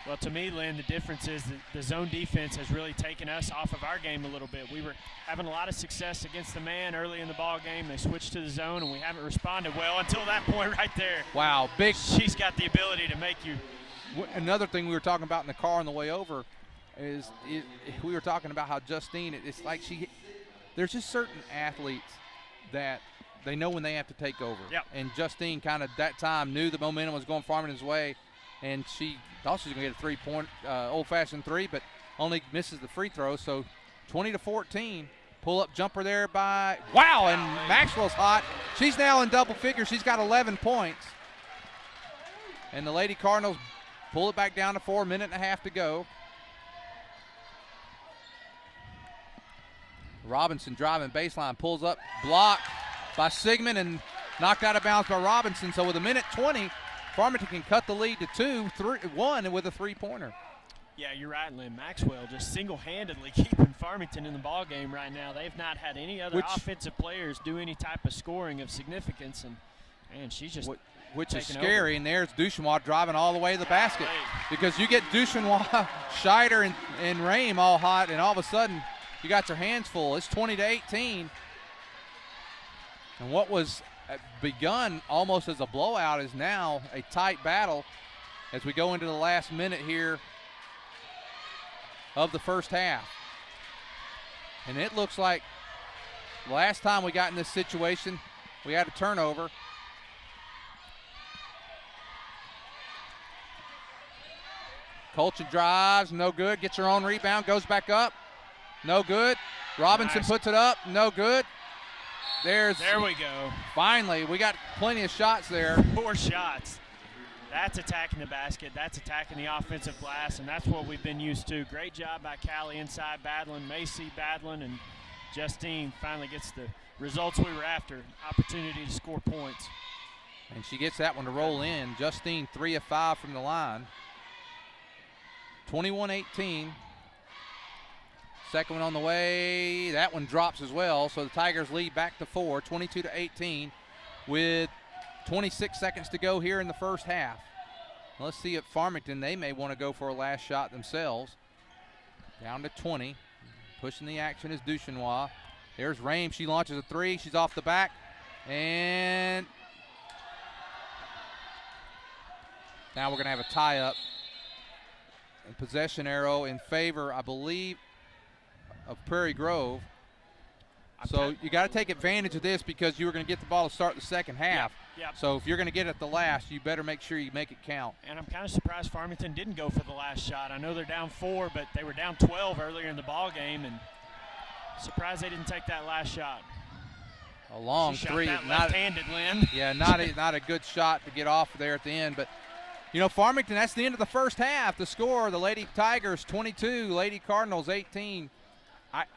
Well, to me, Lynn, the difference is that the zone defense has really taken us off of our game a little bit. We were having a lot of success against the man early in the ball game. They switched to the zone, and we haven't responded well until that point right there. Wow, big. She's got the ability to make you. Another thing we were talking about in the car on the way over is we were talking about how Justine, it's like there's just certain athletes that they know when they have to take over. Yep. And Justine kind of that time knew the momentum was going Farmington's way, and she thought she was going to get a 3-point old-fashioned 3, but only misses the free throw. So 20-14, pull-up jumper there by and Maxwell's hot. She's now in double figures. She's got 11 points. And the Lady Cardinals pull it back down to 4, minute and a half to go. Robinson driving baseline, pulls up, blocked by Sigmund and knocked out of bounds by Robinson. So with 1:20, Farmington can cut the lead to 2-1 with a 3-pointer. Yeah, you're right, Lynn. Maxwell just single-handedly keeping Farmington in the ball game right now. They've not had any other offensive players do any type of scoring of significance, and man, she's just which is taking scary. over. And there's Duchenois driving all the way to the basket, because you get Duchenois, Scheider, and Rame all hot, and all of a sudden you got your hands full. It's 20-18, and what was begun almost as a blowout is now a tight battle as we go into the last minute here of the first half. And it looks like last time we got in this situation, we had a turnover. Colchin drives, no good, gets her own rebound, goes back up, no good. Robinson puts it up, no good. There we go. Finally, we got plenty of shots there. 4 shots. That's attacking the basket. That's attacking the offensive glass, and that's what we've been used to. Great job by Callie inside battling, Macy battling, and Justine finally gets the results we were after, opportunity to score points. And she gets that one to roll in. Justine 3 of 5 from the line. 21-18. Second one on the way. That one drops as well. So the Tigers lead back to 4, 22-18, with 26 seconds to go here in the first half. Let's see if Farmington, they may want to go for a last shot themselves. Down to 20. Pushing the action is Duchenois. There's Rames. She launches a three. She's off the back. And now we're going to have a tie-up. And possession arrow in favor, I believe, of Prairie Grove. So you got to take advantage of this because you were going to get the ball to start the second half. Yep. So if you're going to get it at the last, you better make sure you make it count. And I'm kind of surprised Farmington didn't go for the last shot. I know they're down 4, but they were down 12 earlier in the ball game, and surprised they didn't take that last shot. A long she three. Shot that left-handed, Lynn. Yeah, not a good shot to get off there at the end. But, you know, Farmington, that's the end of the first half. The score, the Lady Tigers 22, Lady Cardinals 18.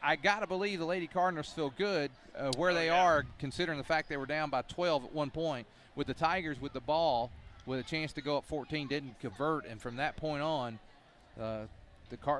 I got to believe the Lady Cardinals feel good where they are, considering the fact they were down by 12 at one point. With the Tigers with the ball, with a chance to go up 14, didn't convert. And from that point on, the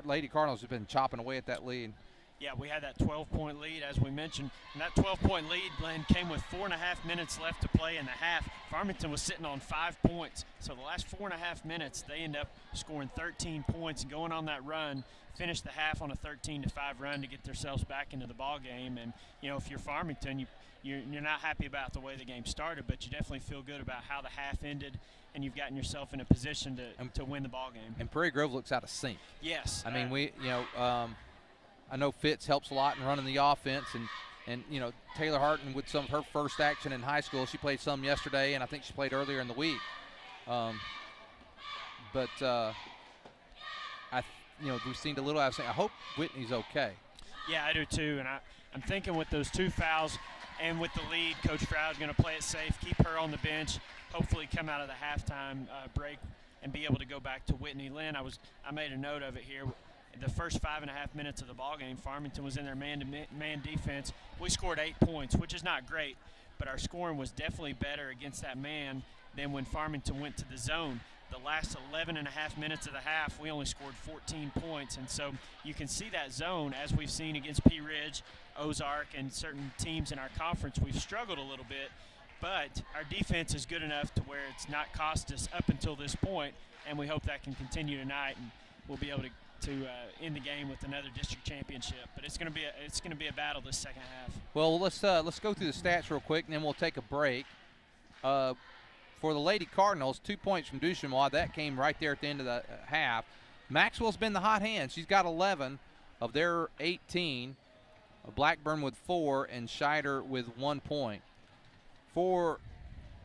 Lady Cardinals have been chopping away at that lead. Yeah, we had that 12-point lead, as we mentioned. And that 12-point lead, Glenn, came with 4.5 minutes left to play in the half. Farmington was sitting on 5 points. So the last 4.5 minutes, they end up scoring 13 points and going on that run, finished the half on a 13-5 run to get themselves back into the ball game. And, you know, if you're Farmington, you're not happy about the way the game started, but you definitely feel good about how the half ended, and you've gotten yourself in a position to win the ball game. And Prairie Grove looks out of sync. Yes. I mean, I know Fitz helps a lot in running the offense, and you know, Taylor Harton with some of her first action in high school. She played some yesterday, and I think she played earlier in the week. We've seen a little out of sync. I hope Whitney's okay. Yeah, I do too, and I'm thinking with those 2 fouls and with the lead, Coach Froud's going to play it safe, keep her on the bench, hopefully come out of the halftime break and be able to go back to Whitney. Lynn, I made a note of it here. The first 5.5 minutes of the ball game, Farmington was in their man-to-man defense. We scored 8 points, which is not great, but our scoring was definitely better against that man than when Farmington went to the zone. The last 11.5 minutes of the half, we only scored 14 points, and so you can see that zone, as we've seen against Pea Ridge, Ozark, and certain teams in our conference. We've struggled a little bit, but our defense is good enough to where it's not cost us up until this point, and we hope that can continue tonight, and we'll be able to end the game with another district championship. But it's going to be a battle this second half. Well, let's go through the stats real quick, and then we'll take a break. For the Lady Cardinals, 2 points from Duchesnois. That came right there at the end of the half. Maxwell's been the hot hand. She's got 11 of their 18. Blackburn with 4, and Scheider with 1 point. For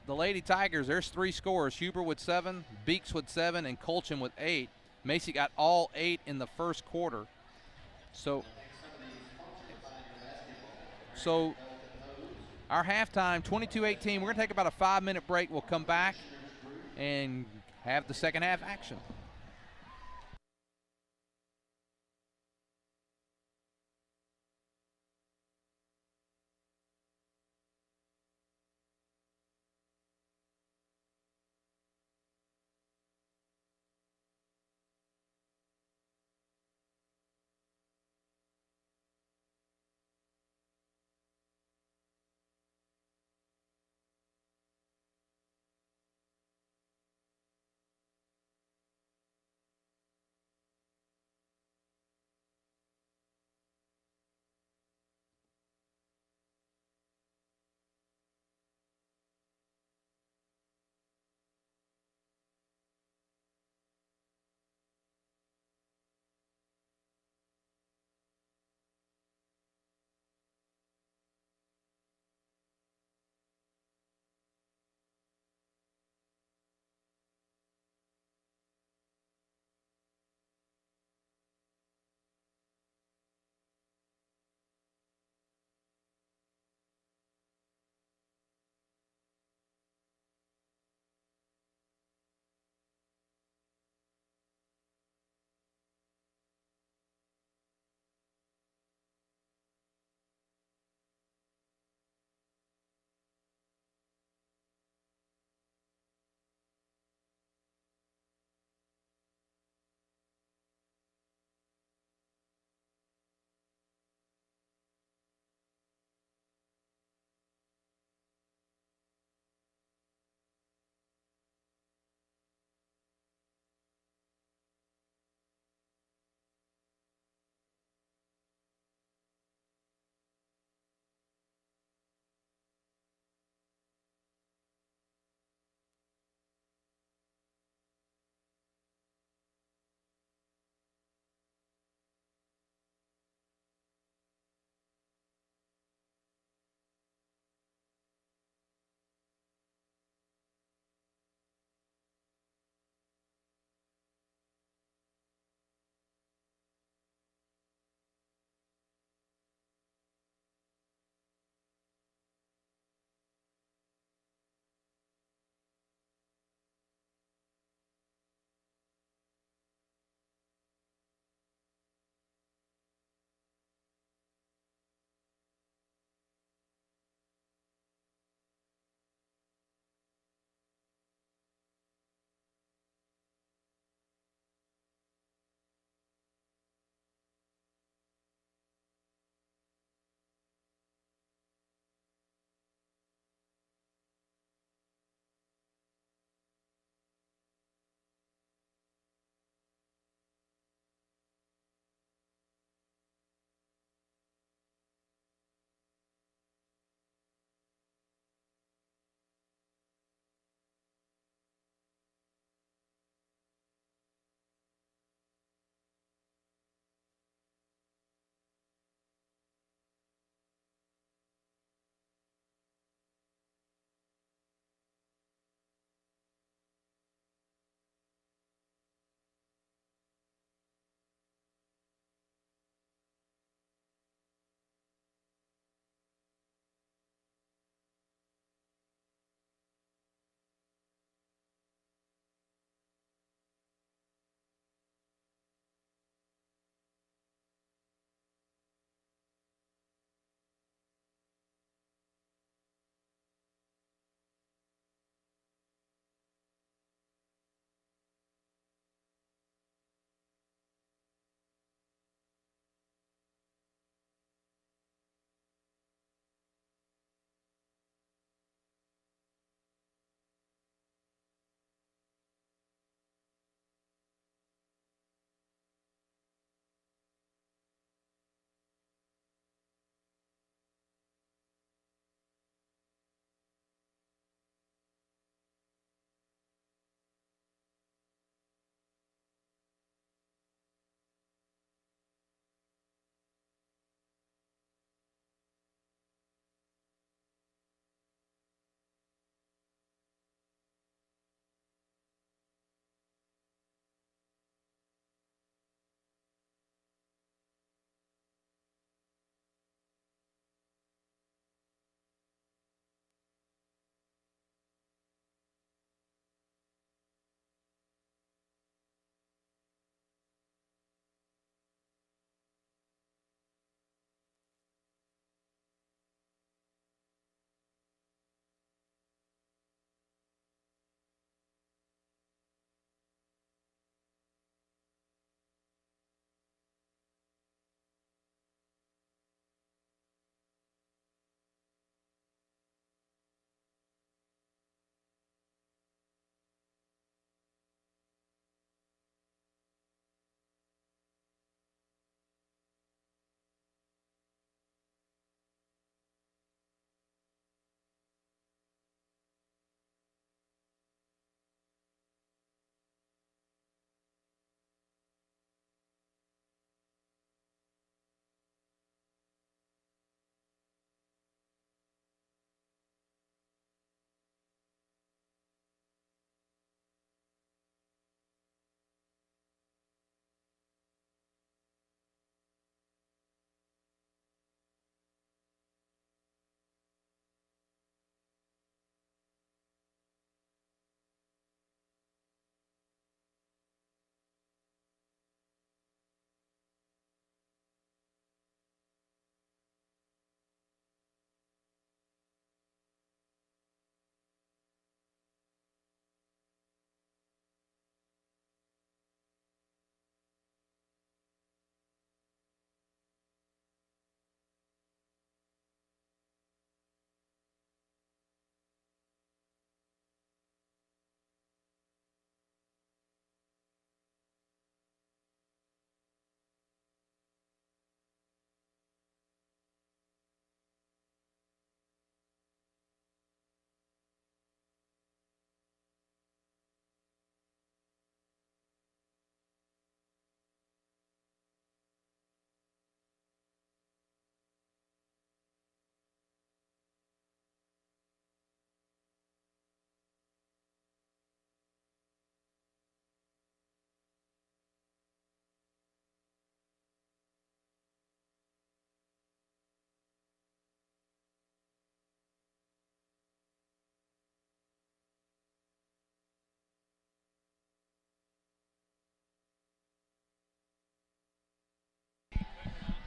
the Lady Tigers, there's 3 scorers. Huber with 7, Beeks with 7, and Colchin with 8. Macy got all 8 in the first quarter. So our halftime, 22-18. We're going to take about a 5-minute break. We'll come back and have the second half action.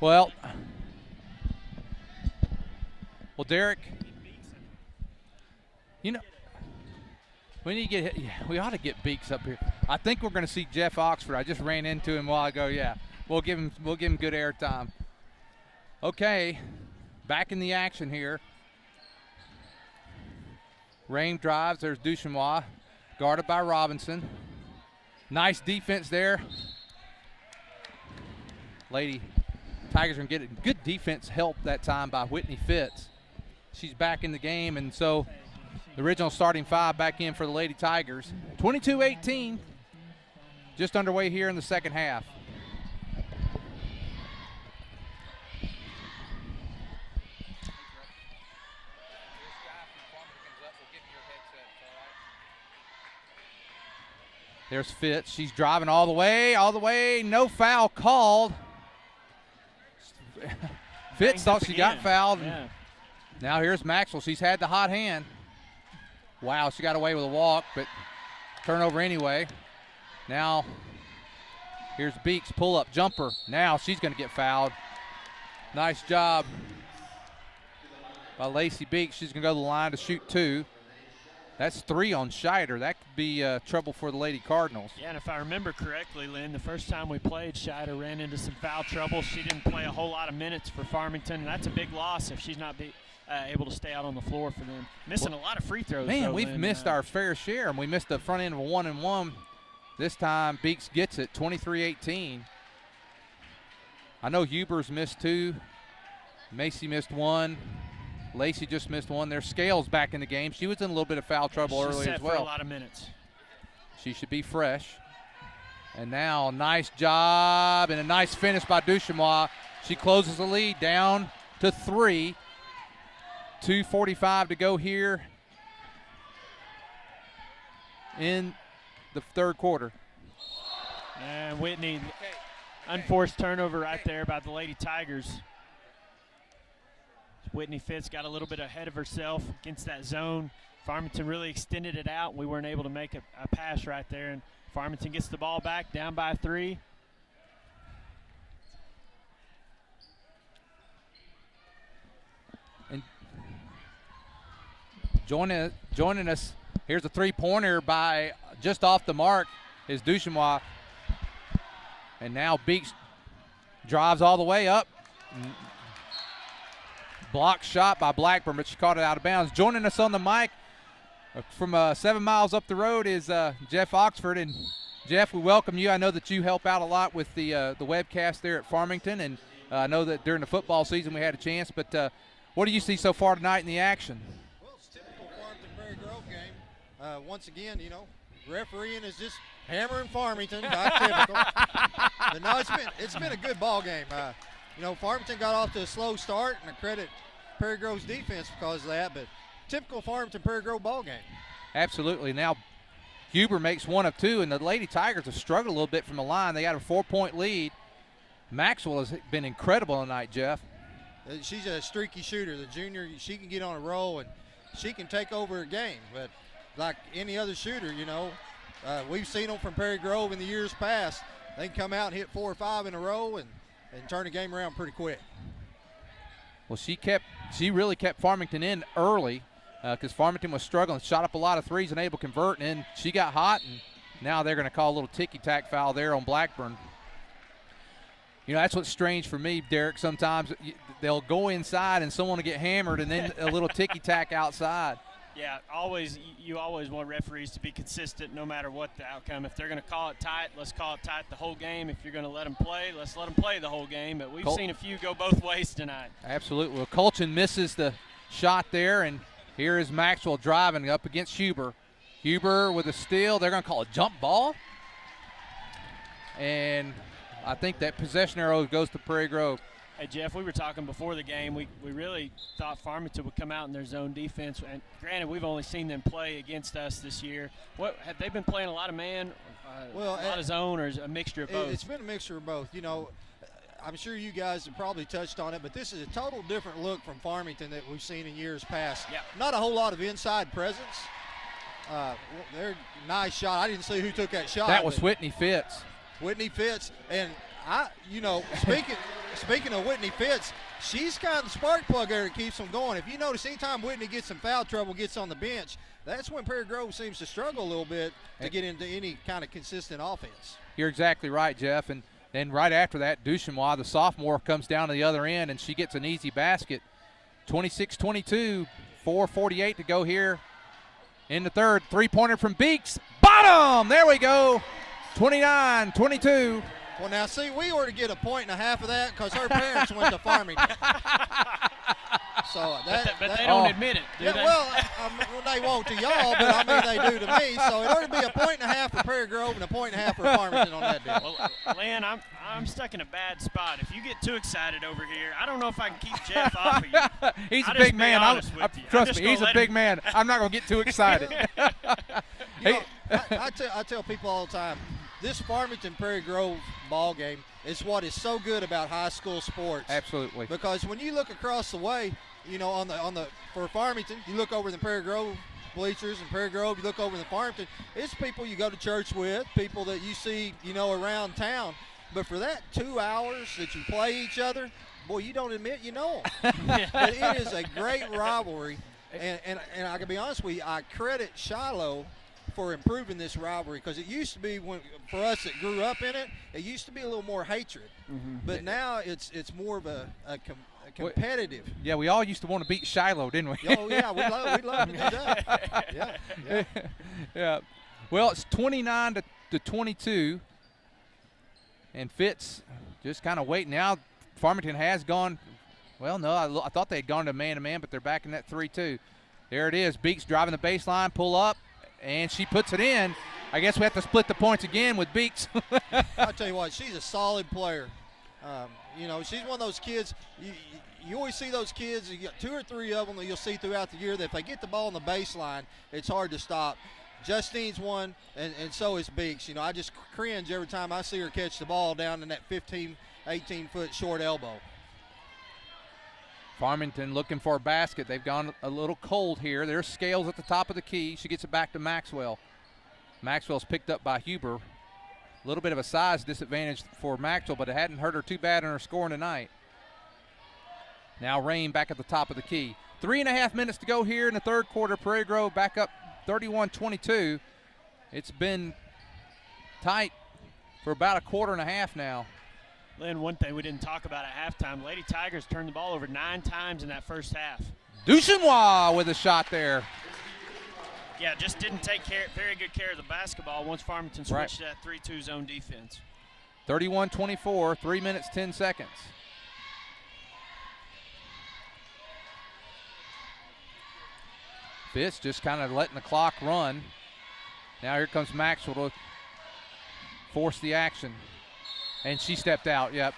Well, Derek, you know, we need to get we ought to get Beeks up here. I think we're going to see Jeff Oxford. I just ran into him a while ago. Yeah, we'll give him good airtime. Okay, back in the action here. Rain drives. There's Duchesnois, guarded by Robinson. Nice defense there. Lady Tigers are going to get it. Good defense help that time by Whitney Fitz. She's back in the game, and so the original starting five back in for the Lady Tigers. 22-18, just underway here in the second half. There's Fitz. She's driving all the way. No foul called. Fitz thought she got fouled. Yeah. Now here's Maxwell. She's had the hot hand. Wow, she got away with a walk, but turnover anyway. Now here's Beeks, pull-up jumper. Now she's going to get fouled. Nice job by Lacey Beeks. She's going to go to the line to shoot 2. That's 3 on Scheider. That could be trouble for the Lady Cardinals. Yeah, and if I remember correctly, Lynn, the first time we played, Scheider ran into some foul trouble. She didn't play a whole lot of minutes for Farmington, and that's a big loss if she's not able to stay out on the floor for them. Missing a lot of free throws. Man, though, we've Lynn. missed our fair share, and we missed the front end of a 1-and-1. This time, Beeks gets it, 23-18. I know Huber's missed 2. Macy missed 1. Lacey just missed 1. There's Scales back in the game. She was in a little bit of foul trouble earlier as well. For a lot of minutes. She should be fresh. And now, nice job and a nice finish by Duchesnois. She closes the lead down to 3. 2:45 to go here in the third quarter. And Whitney, unforced turnover right there by the Lady Tigers. Whitney Fitz got a little bit ahead of herself against that zone. Farmington really extended it out. We weren't able to make a pass right there. And Farmington gets the ball back, down by 3. And joining us, here's a three-pointer by just off the mark is Duchesnois. And now Beeks drives all the way up. Block shot by Blackburn, but she caught it out of bounds. Joining us on the mic from 7 miles up the road is Jeff Oxford. And Jeff, we welcome you. I know that you help out a lot with the webcast there at Farmington, and I know that during the football season we had a chance. But what do you see so far tonight in the action? Well, it's typical Farmington Prairie Grove game. Once again, refereeing is just hammering Farmington, not typical. But no, it's been a good ball game. Farmington got off to a slow start, and I credit Prairie Grove's defense because of that, but typical Farmington Prairie Grove ball game. Absolutely. Now Huber makes 1 of 2, and the Lady Tigers have struggled a little bit from the line. They got a 4-point lead. Maxwell has been incredible tonight, Jeff. She's a streaky shooter. The junior, she can get on a roll, and she can take over a game. But like any other shooter, we've seen them from Prairie Grove in the years past. They can come out and hit 4 or 5 in a row and turn the game around pretty quick. Well, she really kept Farmington in early because Farmington was struggling, shot up a lot of threes and able to convert, and then she got hot, and now they're going to call a little ticky-tack foul there on Blackburn. That's what's strange for me, Derek. Sometimes they'll go inside and someone will get hammered, and then a little ticky-tack outside. Yeah, you always want referees to be consistent no matter what the outcome. If they're going to call it tight, let's call it tight the whole game. If you're going to let them play, let's let them play the whole game. But we've seen a few go both ways tonight. Absolutely. Well, Colchin misses the shot there, and here is Maxwell driving up against Huber. Huber with a steal. They're going to call a jump ball. And I think that possession arrow goes to Prairie Grove. Hey, Jeff, we were talking before the game. We really thought Farmington would come out in their zone defense. And granted, we've only seen them play against us this year. What have they been playing? A lot of man, a lot of zone, or is it a mixture of both? It's been a mixture of both. I'm sure you guys have probably touched on it, but this is a total different look from Farmington that we've seen in years past. Yeah. Not a whole lot of inside presence. They're nice shot. I didn't see who took that shot. That was Whitney Fitz. Whitney Fitz, and speaking of Whitney Fitz, she's kind of the spark plug there that keeps them going. If you notice, anytime Whitney gets in foul trouble, gets on the bench, that's when Prairie Grove seems to struggle a little bit to get into any kind of consistent offense. You're exactly right, Jeff. And then right after that, Duchesnois, the sophomore, comes down to the other end, and she gets an easy basket. 26-22, 4:48 to go here in the third. Three-pointer from Beeks. Bottom! There we go. 29-22. Well, now, see, we ought to get a point and a half of that because her parents went to Farmington. So but they don't admit it, do they? Well, they won't to y'all, but I mean they do to me. So it ought to be a point and a half for Prairie Grove and a point and a half for Farmington on that deal. Well, Lynn, I'm stuck in a bad spot. If you get too excited over here, I don't know if I can keep Jeff off of you. He's a big man. Trust me, he's a big man. I'm not going to get too excited. I tell people all the time, this Farmington Prairie Grove ball game is what is so good about high school sports. Absolutely. Because when you look across the way, you know, on the for Farmington, you look over the Prairie Grove bleachers, and Prairie Grove, you look over the Farmington, it's people you go to church with, people that you see, you know, around town. But for that 2 hours that you play each other, boy, you don't admit you know them. It is a great rivalry. And I can be honest with you, I credit Shiloh for improving this rivalry, because it used to be, for us that grew up in it, it used to be a little more hatred. Mm-hmm. But now it's more of a competitive. Yeah, we all used to want to beat Shiloh, didn't we? Oh, yeah, we'd love to do that. Yeah. Well, it's 29-22, and Fitz just kind of waiting. Now Farmington has gone. Well, no, I thought they had gone to man-to-man, but they're back in that 3-2. There it is. Beeks driving the baseline, pull up, and she puts it in. I guess we have to split the points again with Beeks. I'll tell you what, she's a solid player. You know, she's one of those kids, you always see those kids, you got 2 or 3 of them that you'll see throughout the year that if they get the ball on the baseline, it's hard to stop. Justine's one, and so is Beeks. You know, I just cringe every time I see her catch the ball down in that 15, 18-foot short elbow. Farmington looking for a basket. They've gone a little cold here. There's Scales at the top of the key. She gets it back to Maxwell. Maxwell's picked up by Huber. A little bit of a size disadvantage for Maxwell, but it hadn't hurt her too bad in her scoring tonight. Now Rain back at the top of the key. 3.5 minutes to go here in the third quarter. Prairie Grove back up 31-22. It's been tight for about a quarter and a half now. Lynn, one thing we didn't talk about at halftime, Lady Tigers turned the ball over 9 times in that first half. Duchesnois with a shot there. Yeah, just didn't take very good care of the basketball once Farmington switched to that 3-2 zone defense. 31-24, 3 minutes, 10 seconds. Fitz just kind of letting the clock run. Now here comes Maxwell to force the action. And she stepped out, yep.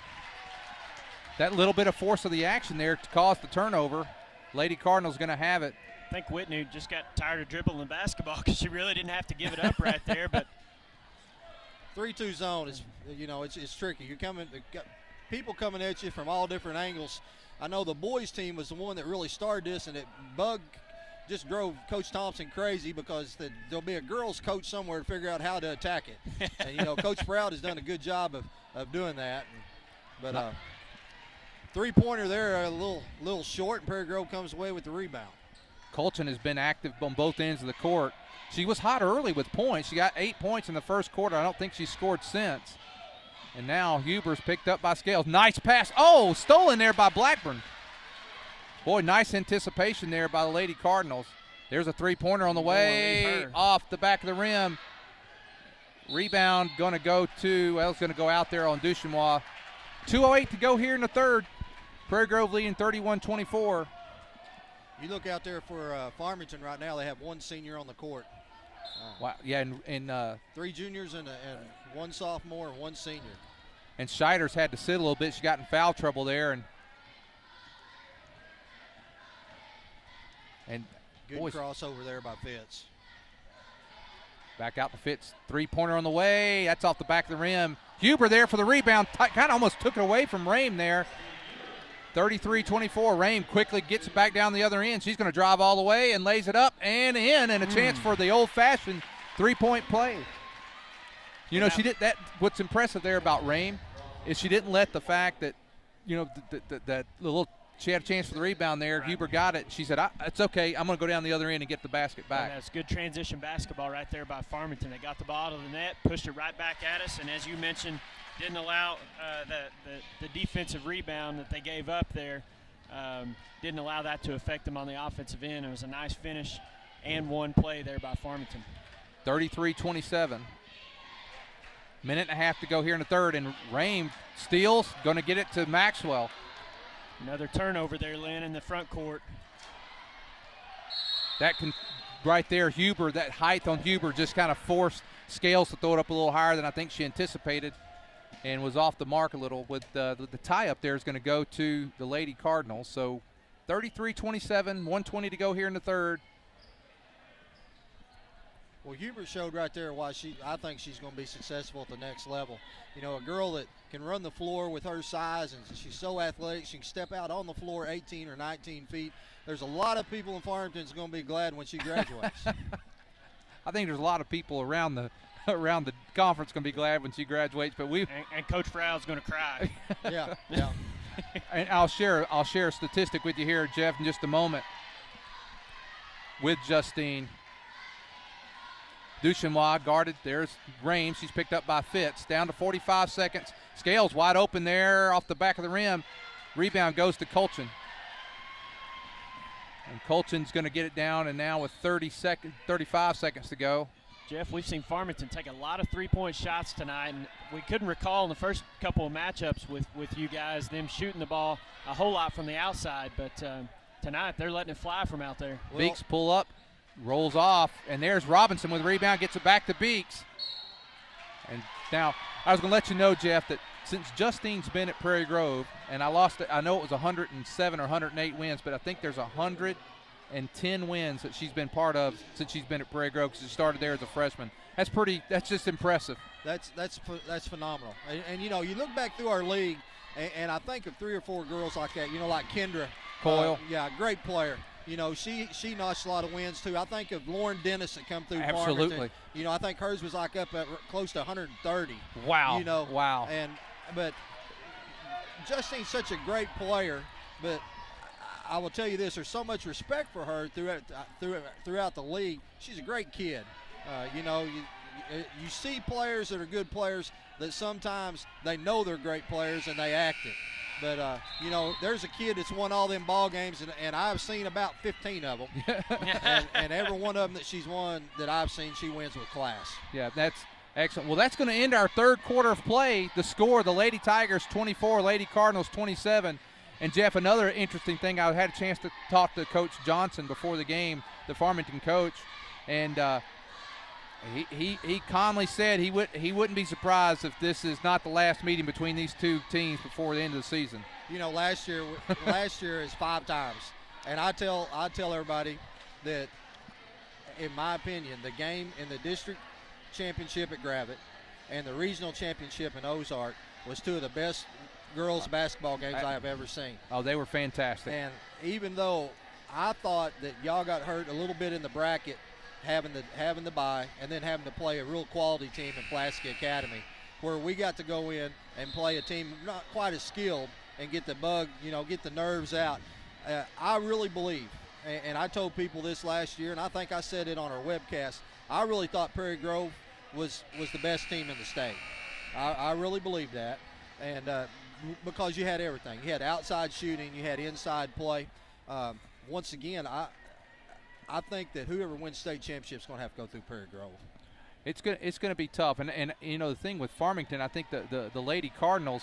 That little bit of force of the action there to cause the turnover. Lady Cardinal's going to have it. I think Whitney just got tired of dribbling the basketball because she really didn't have to give it up right there. But 3-2 zone is, you know, it's tricky. You're got people coming at you from all different angles. I know the boys team was the one that really started this, and it just drove Coach Thompson crazy because there'll be a girls coach somewhere to figure out how to attack it. And, you know, Coach Proud has done a good job of doing that. But three-pointer there, a little short, and Prairie Grove comes away with the rebound. Colton has been active on both ends of the court. She was hot early with points. She got 8 points in the first quarter. I don't think she's scored since. And now Huber's picked up by Scales. Nice pass. Oh, stolen there by Blackburn. Boy, nice anticipation there by the Lady Cardinals. There's a three-pointer on the way, off the back of the rim. Rebound going to go to, well, it's going to go out there on Duchesnois. 2:08 to go here in the third. Prairie Grove leading 31-24. You look out there for Farmington right now, they have one senior on the court. Wow, yeah, and 3 juniors and 1 sophomore and 1 senior. And Scheiders had to sit a little bit. She got in foul trouble there, and good crossover there by Fitz. Back out to Fitz. Three-pointer on the way. That's off the back of the rim. Huber there for the rebound. Kind of almost took it away from Rame there. 33-24. Rame quickly gets it back down the other end. She's going to drive all the way and lays it up and in, and a chance for the old-fashioned three-point play. You know, she did that. What's impressive there about Rame is she didn't let the fact that that little. She had a chance for the rebound there. Right. Huber got it. She said, "It's okay. I'm going to go down the other end and get the basket back." And that's good transition basketball right there by Farmington. They got the ball out of the net, pushed it right back at us, and as you mentioned, didn't allow the defensive rebound that they gave up there. Didn't allow that to affect them on the offensive end. It was a nice finish and one play there by Farmington. 33-27. Minute and a half to go here in the third, and Rame steals, going to get it to Maxwell. Another turnover there, Lynn, in the front court. That can, right there, Huber, that height on Huber just kind of forced Scales to throw it up a little higher than I think she anticipated and was off the mark a little. With the tie up there is going to go to the Lady Cardinals. So 33-27, 1:20 to go here in the third. Well, Huber showed right there why I think she's going to be successful at the next level. You know, a girl that can run the floor with her size, and she's so athletic, she can step out on the floor 18 or 19 feet. There's a lot of people in Farmington that's going to be glad when she graduates. I think there's a lot of people around the conference going to be glad when she graduates, but and Coach Frow's going to cry. Yeah. And I'll share a statistic with you here, Jeff, in just a moment. With Justine Duchenois guarded. There's Rame. She's picked up by Fitz. Down to 45 seconds. Scales wide open there off the back of the rim. Rebound goes to Colchin. And Colchin's going to get it down, and now with 35 seconds to go. Jeff, we've seen Farmington take a lot of three-point shots tonight, and we couldn't recall in the first couple of matchups with you guys them shooting the ball a whole lot from the outside, but tonight they're letting it fly from out there. Beeks pull up, rolls off, and there's Robinson with the rebound, gets it back to Beeks. And now I was going to let you know, Jeff, that since Justine's been at Prairie Grove, and I know it was 107 or 108 wins, but I think there's 110 wins that she's been part of since she's been at Prairie Grove, because she started there as a freshman. That's just impressive. That's phenomenal. And you know, you look back through our league, and I think of 3 or 4 girls like that, you know, like Kendra Coyle. Great player. You know, she notched a lot of wins too. I think of Lauren Dennis that come through Absolutely. Farmington. You know, I think hers was like up at close to 130. Wow. You know, wow. But Justine's such a great player, but I will tell you this: there's so much respect for her throughout the league. She's a great kid. You know, you see players that are good players that sometimes they know they're great players and they act it. But, you know, there's a kid that's won all them ball games, and I've seen about 15 of them. and every one of them that she's won that I've seen, she wins with class. Yeah, that's excellent. Well, that's going to end our third quarter of play. The score, the Lady Tigers 24, Lady Cardinals 27. And, Jeff, another interesting thing, I had a chance to talk to Coach Johnson before the game, the Farmington coach, and he calmly said he wouldn't be surprised if this is not the last meeting between these two teams before the end of the season. You know, last year is 5 times, and I tell everybody that, in my opinion, the game in the district championship at Gravette and the regional championship in Ozark was 2 of the best girls basketball games I have ever seen. Oh, they were fantastic. And even though I thought that y'all got hurt a little bit in the bracket, having the bye and then having to play a real quality team in Pulaski Academy, where we got to go in and play a team not quite as skilled and get the bug, you know, get the nerves out. I really believe, and I told people this last year, and I think I said it on our webcast, I really thought Prairie Grove was the best team in the state. I really believe that, and because you had everything. You had outside shooting, you had inside play. Once again, I think that whoever wins state championship is going to have to go through Prairie Grove. It's going to be tough, and you know the thing with Farmington, I think the Lady Cardinals,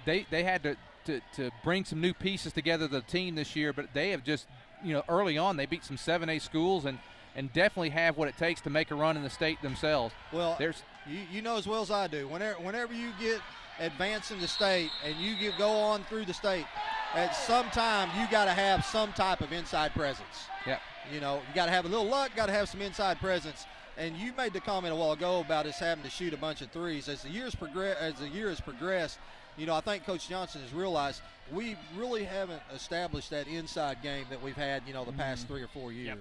they had to bring some new pieces together to the team this year, but they have just, you know, early on they beat some 7A schools and definitely have what it takes to make a run in the state themselves. Well, you know as well as I do, whenever you get advanced in the state and you go on through the state, at some time you got to have some type of inside presence. Yeah. You know, you got to have a little luck, got to have some inside presence. And you made the comment a while ago about us having to shoot a bunch of threes. As the year has progressed, you know, I think Coach Johnson has realized we really haven't established that inside game that we've had, you know, the past 3 or 4 years. Yep.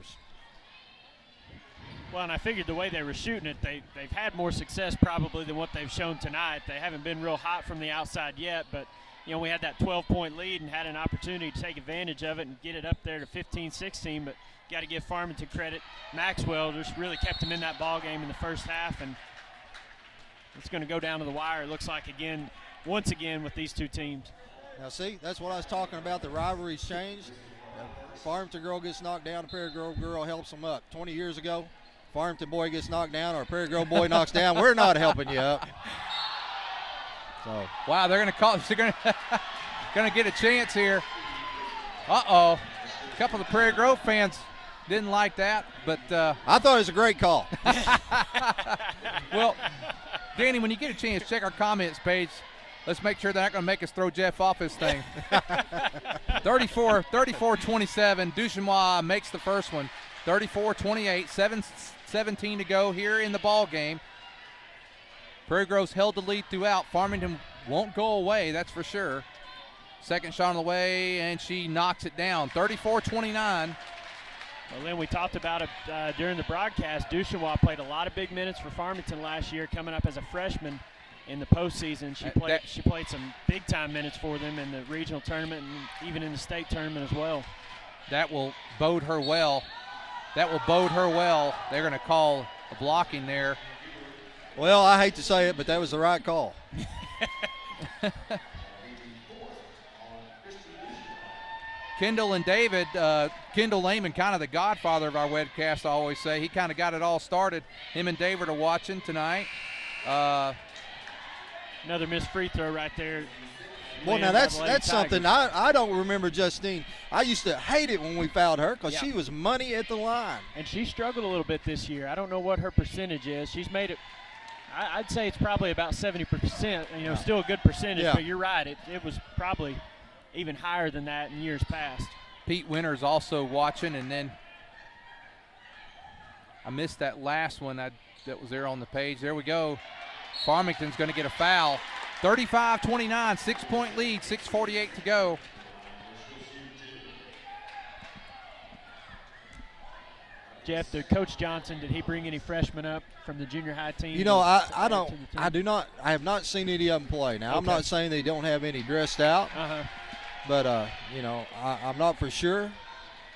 Well, and I figured the way they were shooting it, they've had more success probably than what they've shown tonight. They haven't been real hot from the outside yet, but we had that 12-point lead and had an opportunity to take advantage of it and get it up there to 15-16, but got to give Farmington credit. Maxwell just really kept them in that ball game in the first half, and it's going to go down to the wire, it looks like, once again with these two teams. Now, see, that's what I was talking about. The rivalry's changed. Farmington girl gets knocked down, the Prairie Grove girl helps them up. 20 years ago, Farmington boy gets knocked down or Prairie Grove boy knocks down, we're not helping you up. So, wow, they're going to call. They're going to get a chance here. Uh-oh. A couple of the Prairie Grove fans didn't like that, but I thought it was a great call. Well, Danny, when you get a chance, check our comments page. Let's make sure they're not going to make us throw Jeff off his thing. 34-27, Duchesnois makes the first one. 34-28, 7:17 to go here in the ball game. Prairie Grove's held the lead throughout. Farmington won't go away, that's for sure. Second shot on the way, and she knocks it down. 34-29. Well, Lynn, we talked about it during the broadcast. Duchesnois played a lot of big minutes for Farmington last year, coming up as a freshman in the postseason. She played some big-time minutes for them in the regional tournament and even in the state tournament as well. That will bode her well. They're going to call a blocking there. Well, I hate to say it, but that was the right call. Kendall and David, Kendall Lehman, kind of the godfather of our webcast, I always say. He kind of got it all started. Him and David are watching tonight. Another missed free throw right there. Well, now that's something I don't remember, Justine. I used to hate it when we fouled her because she was money at the line. And she struggled a little bit this year. I don't know what her percentage is. She's made it, I'd say it's probably about 70%, still a good percentage, but you're right. It was probably even higher than that in years past. Pete Winter's also watching, and then I missed that last one that was there on the page. There we go. Farmington's going to get a foul. 35-29, 6-point lead, 6:48 to go. Jeff, did Coach Johnson, did he bring any freshmen up from the junior high team? I have not seen any of them play. Now, I'm not saying they don't have any dressed out, but, I'm not for sure.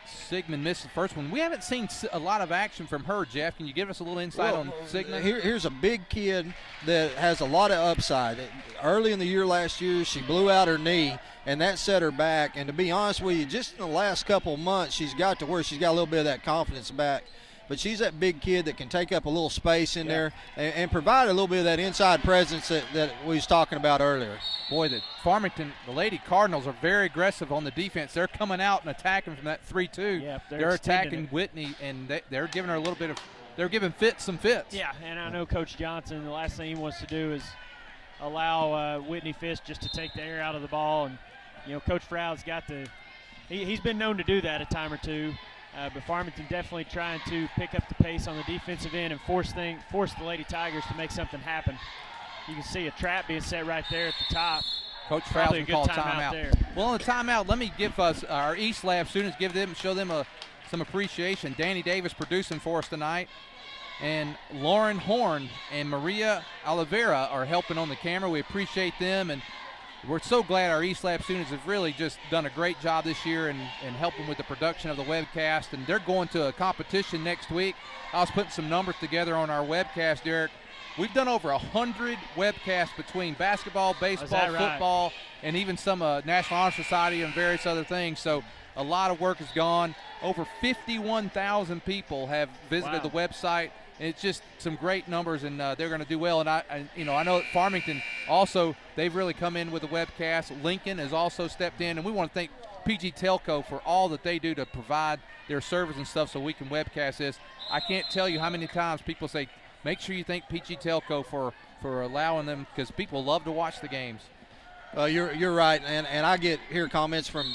Sigmund missed the first one. We haven't seen a lot of action from her, Jeff. Can you give us a little insight on Sigmund? Here's a big kid that has a lot of upside. Early in the year last year, she blew out her knee, and that set her back. And to be honest with you, just in the last couple of months, she's got to where she's got a little bit of that confidence back. But she's that big kid that can take up a little space in there and provide a little bit of that inside presence that we was talking about earlier. Boy, the Farmington, the Lady Cardinals are very aggressive on the defense. They're coming out and attacking from that 3-2. Yeah, they're attacking Whitney, and they're giving her a little bit of – they're giving some fits. Yeah, and I know Coach Johnson, the last thing he wants to do is allow Whitney Fisk just to take the air out of the ball. And, Coach Froud's got the – he's been known to do that a time or two. But Farmington definitely trying to pick up the pace on the defensive end and force the Lady Tigers to make something happen. You can see a trap being set right there at the top. Coach Froud's going to call timeout there. Well, on the timeout, let me give us our East Lab students, show them some appreciation. Danny Davis producing for us tonight. And Lauren Horn and Maria Oliveira are helping on the camera. We appreciate them, and we're so glad our East Lab students have really just done a great job this year and helping with the production of the webcast. And they're going to a competition next week. I was putting some numbers together on our webcast, Derek. We've done over 100 webcasts between basketball, baseball, football, and even some National Honor Society and various other things. So a lot of work has gone. Over 51,000 people have visited the website. And it's just some great numbers, and they're going to do well. And I know that Farmington also, they've really come in with the webcast. Lincoln has also stepped in, and we want to thank PG Telco for all that they do to provide their service and stuff so we can webcast this. I can't tell you how many times people say, make sure you thank PG Telco for allowing them, because people love to watch the games. You're right, and I hear comments from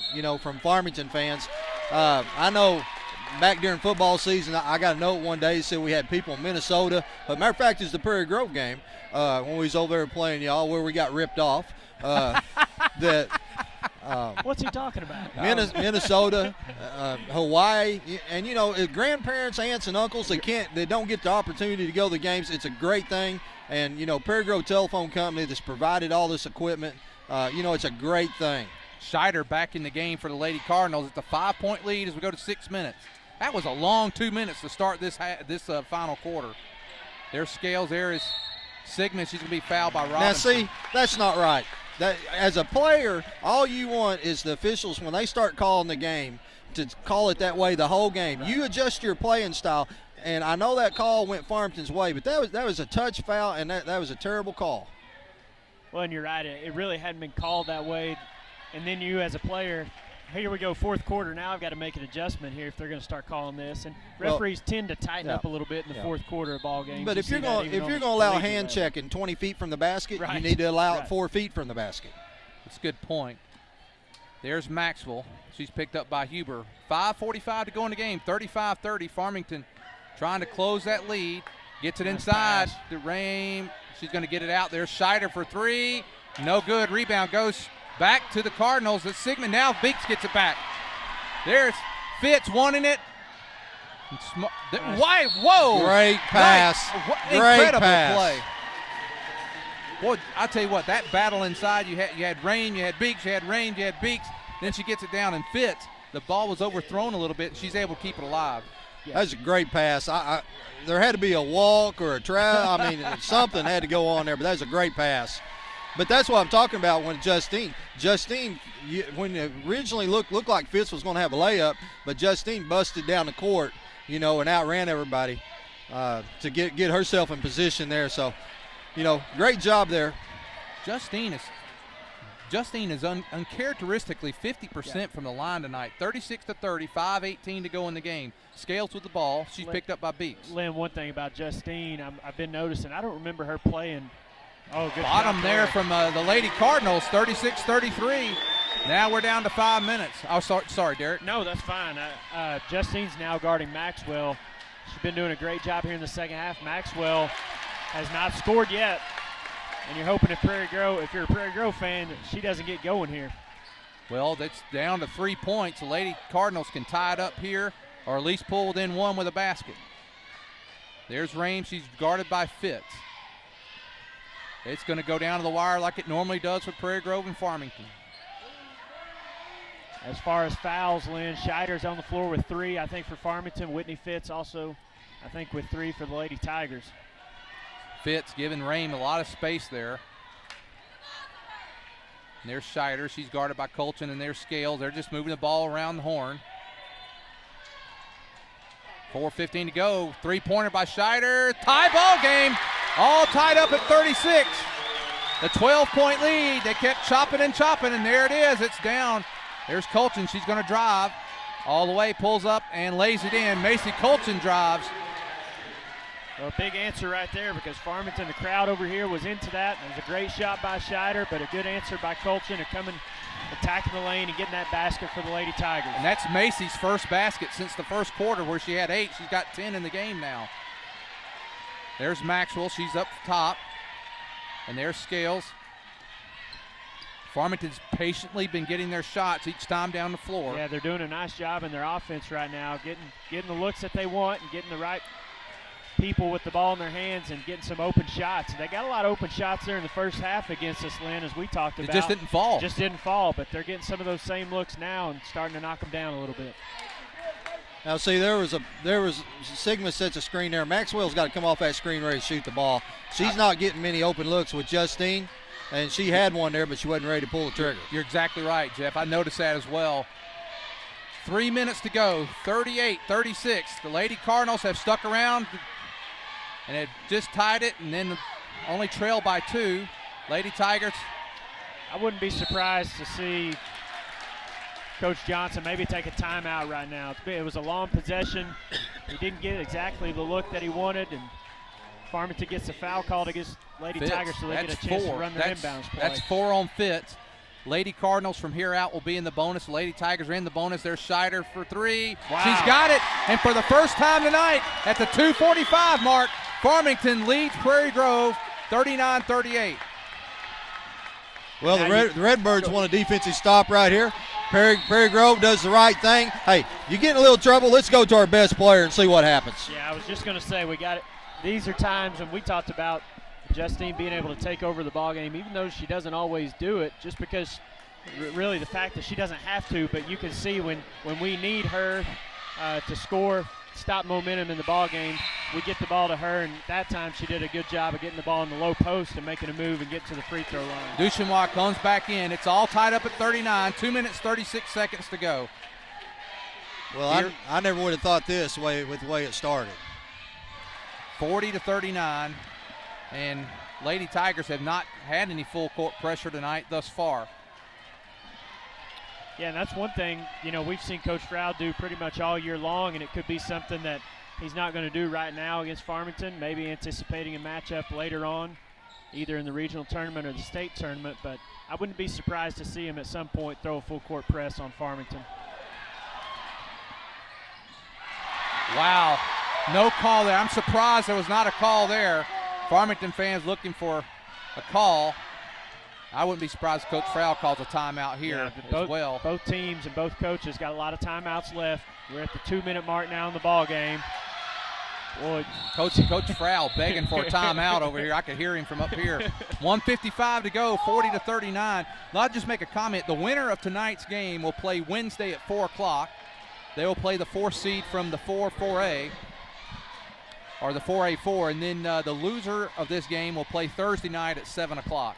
Farmington fans. I know back during football season, I got a note one day that said we had people in Minnesota. But matter of fact, it's the Prairie Grove game when we was over there playing y'all, where we got ripped off. What's he talking about? Minnesota, Hawaii, and grandparents, aunts, and uncles, they don't get the opportunity to go to the games. It's a great thing, and Prairie Grove Telephone Company that's provided all this equipment it's a great thing. Scheider back in the game for the Lady Cardinals. It's a 5-point lead as we go to 6 minutes. That was a long 2 minutes to start this final quarter. There's Scales. There is Sigmund. She's going to be fouled by Robinson. Now, see, that's not right. That, as a player, all you want is the officials, when they start calling the game, to call it that way the whole game. Right. You adjust your playing style, and I know that call went Farmington's way, but that was a touch foul, and that was a terrible call. Well, and you're right. It really hadn't been called that way. And then you, as a player, here we go, fourth quarter. Now I've got to make an adjustment here if they're going to start calling this. And referees tend to tighten up a little bit in the fourth quarter of ball games. But if you're going to allow a hand checking 20 feet from the basket, you need to allow it 4 feet from the basket. That's a good point. There's Maxwell. She's picked up by Huber. 5:45 to go in the game. 35-30. Farmington trying to close that lead. Gets it inside to Rame. She's going to get it out. There's Scheider for three. No good. Rebound goes back to the Cardinals. It's Sigmund. Now Beeks gets it back. There's Fitz wanting it. Why? Whoa. Great pass. Incredible play. Boy, I tell you what, that battle inside, you had Rain, you had Beeks, you had Rain, you had Beeks. Then she gets it down and Fitz. The ball was overthrown a little bit, and she's able to keep it alive. Yeah. That was a great pass. There had to be a walk or a trap. I mean, something had to go on there, but that was a great pass. But that's what I'm talking about when Justine, when it originally looked like Fitz was going to have a layup, but Justine busted down the court, and outran everybody to get herself in position there. So, great job there. Justine is uncharacteristically 50% from the line tonight. 36-30, 5:18 to go in the game. Scales with the ball. She's picked up by Beeks. Lynn, one thing about Justine, I've been noticing, I don't remember her playing. Oh, good bottom there from the Lady Cardinals, 36-33. Now we're down to 5 minutes. Oh, sorry, Derek. No, that's fine. Justine's now guarding Maxwell. She's been doing a great job here in the second half. Maxwell has not scored yet. And you're hoping if you're a Prairie Grove fan, she doesn't get going here. Well, that's down to 3 points. The Lady Cardinals can tie it up here or at least pull within one with a basket. There's Rain. She's guarded by Fitz. It's going to go down to the wire like it normally does with Prairie Grove and Farmington. As far as fouls, Lynn, Scheider's on the floor with 3, I think, for Farmington. Whitney Fitz also, I think, with 3 for the Lady Tigers. Fitz giving Rame a lot of space there. And there's Scheider. She's guarded by Colchin, and there's Scales. They're just moving the ball around the horn. 4:15 to go. Three-pointer by Scheider. Tie ball game. All tied up at 36. The 12-point lead. They kept chopping, and there it is. It's down. There's Colchin. She's going to drive all the way, pulls up, and lays it in. Macy Colchin drives. Well, a big answer right there because Farmington, the crowd over here, was into that. It was a great shot by Scheider, but a good answer by Colchin of coming, attacking the lane and getting that basket for the Lady Tigers. And that's Macy's first basket since the first quarter where she had 8. She's got 10 in the game now. There's Maxwell. She's up top. And there's Scales. Farmington's patiently been getting their shots each time down the floor. Yeah, they're doing a nice job in their offense right now, getting the looks that they want and getting the right people with the ball in their hands and getting some open shots. They got a lot of open shots there in the first half against us, Lynn, as we talked about. It just didn't fall. Just didn't fall, but they're getting some of those same looks now and starting to knock them down a little bit. Now, see, there was Sigma sets a screen there. Maxwell's got to come off that screen ready to shoot the ball. She's not getting many open looks with Justine, and she had one there, but she wasn't ready to pull the trigger. You're exactly right, Jeff. I noticed that as well. 3 minutes to go, 38-36. The Lady Cardinals have stuck around and have just tied it, and then only trail by 2. Lady Tigers. I wouldn't be surprised to see Coach Johnson maybe take a timeout right now. It was a long possession. He didn't get exactly the look that he wanted, and Farmington gets a foul called against Lady Tigers, so they get a chance to run their inbounds play. That's 4 on Fitz. Lady Cardinals from here out will be in the bonus. Lady Tigers are in the bonus. There's Scheider for 3. Wow. She's got it, and for the first time tonight at the 2:45 mark, Farmington leads Prairie Grove 39-38. Well, the Redbirds want a defensive stop right here. Prairie Grove does the right thing. Hey, you get in a little trouble, let's go to our best player and see what happens. Yeah, I was just going to say, we got it. These are times when we talked about Justine being able to take over the ball game, even though she doesn't always do it, just because really the fact that she doesn't have to, but you can see when we need her to score, stop momentum in the ball game, we get the ball to her, and that time she did a good job of getting the ball in the low post and making a move and get to the free throw line. Duchenois comes back in. It's all tied up at 39, 2 minutes, 36 seconds to go. Well, I never would have thought this way with the way it started. 40-39, and Lady Tigers have not had any full court pressure tonight thus far. Yeah, and that's one thing, we've seen Coach Froud do pretty much all year long, and it could be something that he's not going to do right now against Farmington, maybe anticipating a matchup later on, either in the regional tournament or the state tournament, but I wouldn't be surprised to see him at some point throw a full court press on Farmington. Wow, no call there. I'm surprised there was not a call there. Farmington fans looking for a call. I wouldn't be surprised if Coach Froud calls a timeout here as well. Both teams and both coaches got a lot of timeouts left. We're at the 2-minute mark now in the ball game. Boy, Coach Froud begging for a timeout over here. I could hear him from up here. 1:55 to go, 40-39. I'll just make a comment. The winner of tonight's game will play Wednesday at 4 o'clock. They will play the 4th seed from the 4A, or the 4A4, and then the loser of this game will play Thursday night at 7 o'clock.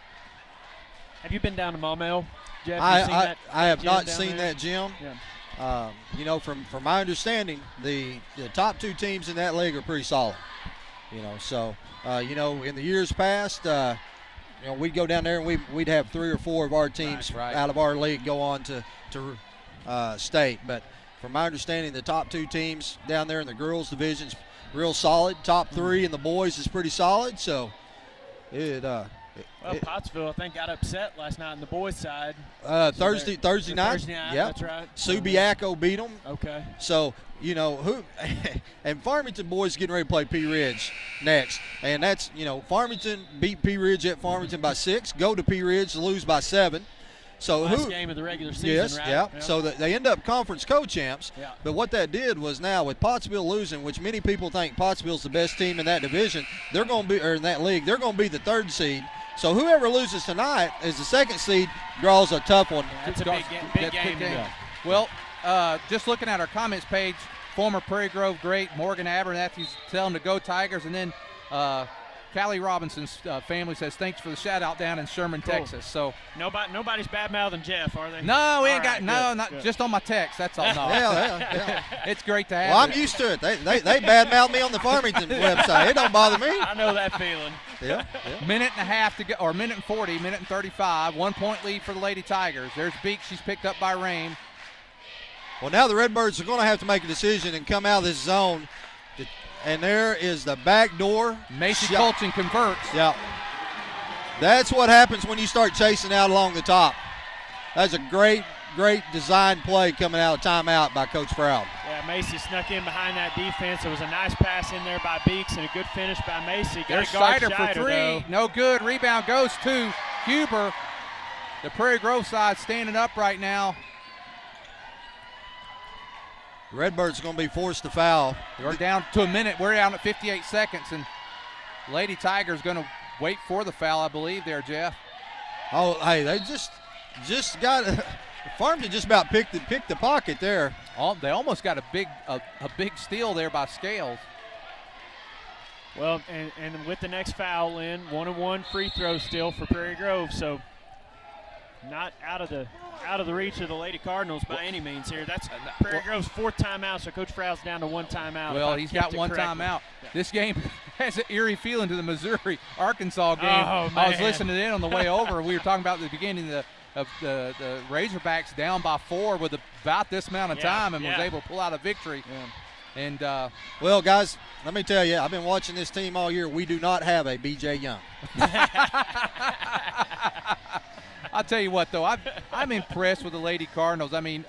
Have you been down to Maumelle, Jeff? I have not seen that gym. Yeah. From my understanding, the top 2 teams in that league are pretty solid. In the years past, we'd go down there and we'd have 3 or 4 of our teams out of our league go on to state. But from my understanding, the top 2 teams down there in the girls division's real solid. Top 3 in the boys is pretty solid. So Pottsville, I think, got upset last night on the boys' side. Thursday night. Thursday night, Yep. That's right. Subiaco beat them. Okay. So, who – and Farmington boys getting ready to play Pea Ridge next. And that's, Farmington beat Pea Ridge at Farmington by 6, go to Pea Ridge, lose by 7. So last game of the regular season, yes, right? Yeah. So they end up conference co-champs. Yeah. But what that did was now with Pottsville losing, which many people think Pottsville's the best team in that division, they're going to be – or in that league, they're going to be the 3rd seed. So whoever loses tonight as the 2nd seed draws a tough one. That's a big game. Yeah. Well, just looking at our comments page, former Prairie Grove great Morgan Abernathy's telling them to go Tigers, and then Callie Robinson's family says thanks for the shout out down in Sherman, Texas. So nobody's bad mouthing Jeff, are they? No, we ain't got good. Just on my text. That's all. No. Yeah. It's great to have. Well, I'm used to it. They badmouth me on the Farmington website. It don't bother me. I know that feeling. Yeah. Minute and a half to go, or minute and 40, minute and 35. 1 point lead for the Lady Tigers. There's Beak. She's picked up by Rame. Well, now the Redbirds are going to have to make a decision and come out of this zone. And there is the back door. Macy Colton converts. Yeah. That's what happens when you start chasing out along the top. That's a great design play coming out of timeout by Coach Froud. Yeah, Macy snuck in behind that defense. It was a nice pass in there by Beeks and a good finish by Macy. There's Scheider for 3. Though. No good. Rebound goes to Huber. The Prairie Grove side standing up right now. Redbirds are going to be forced to foul. We're down to a minute. We're down at 58 seconds, and Lady Tigers going to wait for the foul, I believe, there, Jeff. Oh, hey, they just got Farmington just about picked the pocket there. They almost got a big steal there by Scales. Well, and with the next foul in, 1-1 free throw still for Prairie Grove, so not out of the reach of the Lady Cardinals by any means here. That's Prairie Grove's 4th timeout, so Coach Froud's down to 1 timeout. Well, he's got 1 timeout. Yeah. This game has an eerie feeling to the Missouri-Arkansas game. Oh, man. I was listening in on the way over. We were talking about at the beginning of the Razorbacks down by 4 with about this amount of time and was able to pull out a victory. Yeah. And well, guys, let me tell you, I've been watching this team all year. We do not have a B.J. Young. I'll tell you what, though, I'm impressed with the Lady Cardinals. I mean,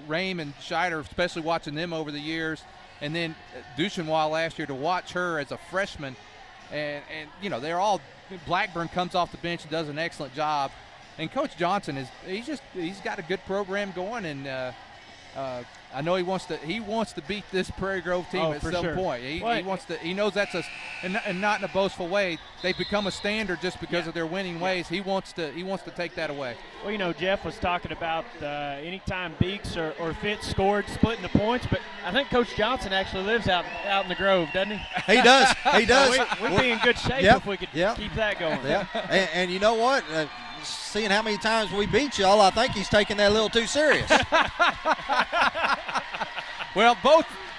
Rame and Scheider, especially watching them over the years, and then Duchenois last year to watch her as a freshman, and they're all – Blackburn comes off the bench and does an excellent job. And Coach Johnson he's got a good program going, and I know he wants to beat this Prairie Grove team at some point. He wants to. He knows that's and not in a boastful way. They've become a standard just because of their winning ways. He wants to take that away. Well, Jeff was talking about anytime Beeks or Fitz scored, splitting the points. But I think Coach Johnson actually lives out in the Grove, doesn't he? He does. He does. We'd be in good shape if we could keep that going. Yeah. And you know what? Seeing how many times we beat y'all, I think he's taking that a little too serious. Well,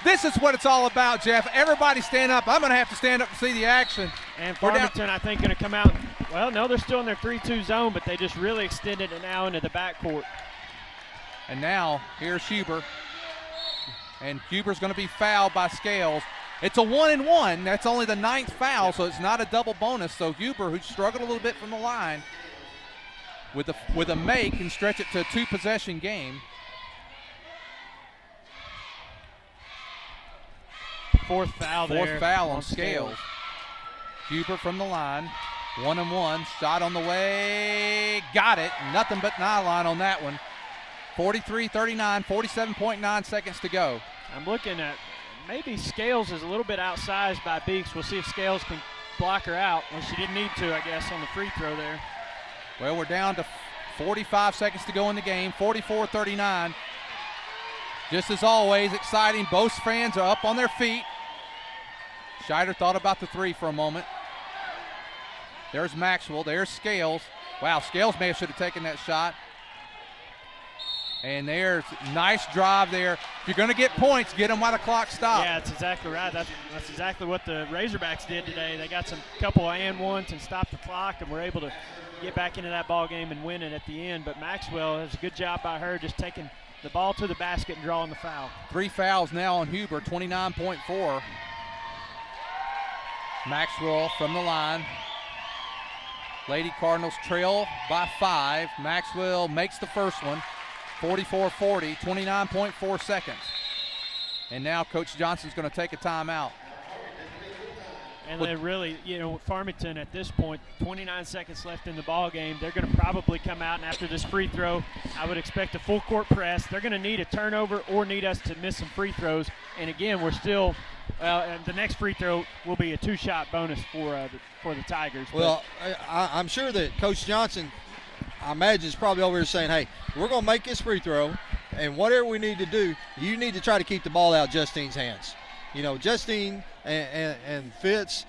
this is what it's all about, Jeff. Everybody stand up. I'm going to have to stand up to see the action. And Farmington, I think, going to come out. Well, no, they're still in their 3-2 zone, but they just really extended it now into the backcourt. And now, here's Huber. And Huber's going to be fouled by Scales. It's a 1-and-1. That's only the 9th foul, so it's not a double bonus. So Huber, who struggled a little bit from the line, with a make, can stretch it to a 2-possession game. Fourth foul on Scales. Huber from the line, 1-and-1, shot on the way, got it. Nothing but nylon on that one. 43-39, 47.9 seconds to go. I'm looking at maybe Scales is a little bit outsized by Beeks. We'll see if Scales can block her out. Well, she didn't need to, I guess, on the free throw there. Well, we're down to 45 seconds to go in the game, 44-39. Just as always, exciting. Both fans are up on their feet. Scheider thought about the three for a moment. There's Maxwell. There's Scales. Wow, Scales may have should have taken that shot. And there's nice drive there. If you're going to get points, get them while the clock stops. Yeah, that's exactly right. That's exactly what the Razorbacks did today. They got some couple of and-ones and stopped the clock and were able to get back into that ball game and win it at the end. But Maxwell has a good job by her just taking the ball to the basket and drawing the foul. 3 fouls now on Huber, 29.4. Maxwell from the line. Lady Cardinals trail by 5. Maxwell makes the first one, 44-40, 29.4 seconds. And now Coach Johnson's going to take a timeout. And they really, Farmington at this point, 29 seconds left in the ball game. They're going to probably come out, and after this free throw, I would expect a full court press. They're going to need a turnover or need us to miss some free throws. And again, we're still, the next free throw will be a 2-shot bonus for the Tigers. Well, I'm sure that Coach Johnson, I imagine, is probably over here saying, hey, we're going to make this free throw, and whatever we need to do, you need to try to keep the ball out of Justine's hands. Justine and Fitz,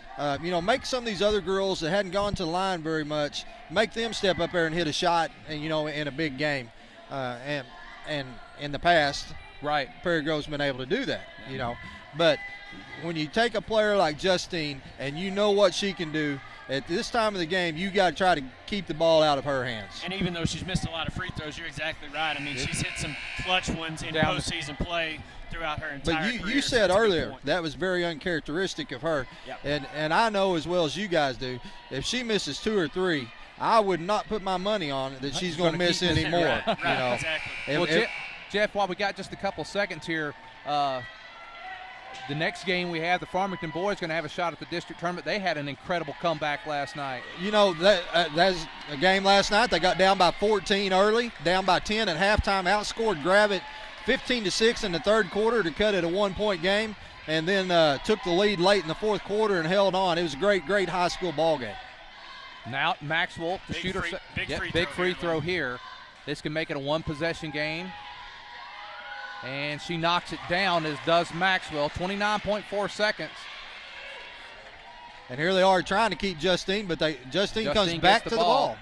make some of these other girls that hadn't gone to the line very much, make them step up there and hit a shot, and in a big game. And in the past, right, Prairie Grove's been able to do that, But when you take a player like Justine and you know what she can do, at this time of the game, you got to try to keep the ball out of her hands. And even though she's missed a lot of free throws, you're exactly right. I mean, she's hit some clutch ones in postseason play throughout her entire career. But you said earlier that was very uncharacteristic of her. Yep. And I know as well as you guys do, if she misses 2 or 3, I would not put my money on it that she's going to miss any more. Right, exactly. Jeff, while we got just a couple seconds here, the next game we have, the Farmington boys going to have a shot at the district tournament. They had an incredible comeback last night. That's a game last night. They got down by 14 early, down by 10 at halftime, outscored Gravett 15-6 in the third quarter to cut it a 1-point game, and then took the lead late in the fourth quarter and held on. It was a great high school ball game. Now Maxwell, the shooter, big free throw here. This can make it a 1-possession game. And she knocks it down, as does Maxwell. 29.4 seconds. And here they are trying to keep Justine, but Justine comes back to the ball.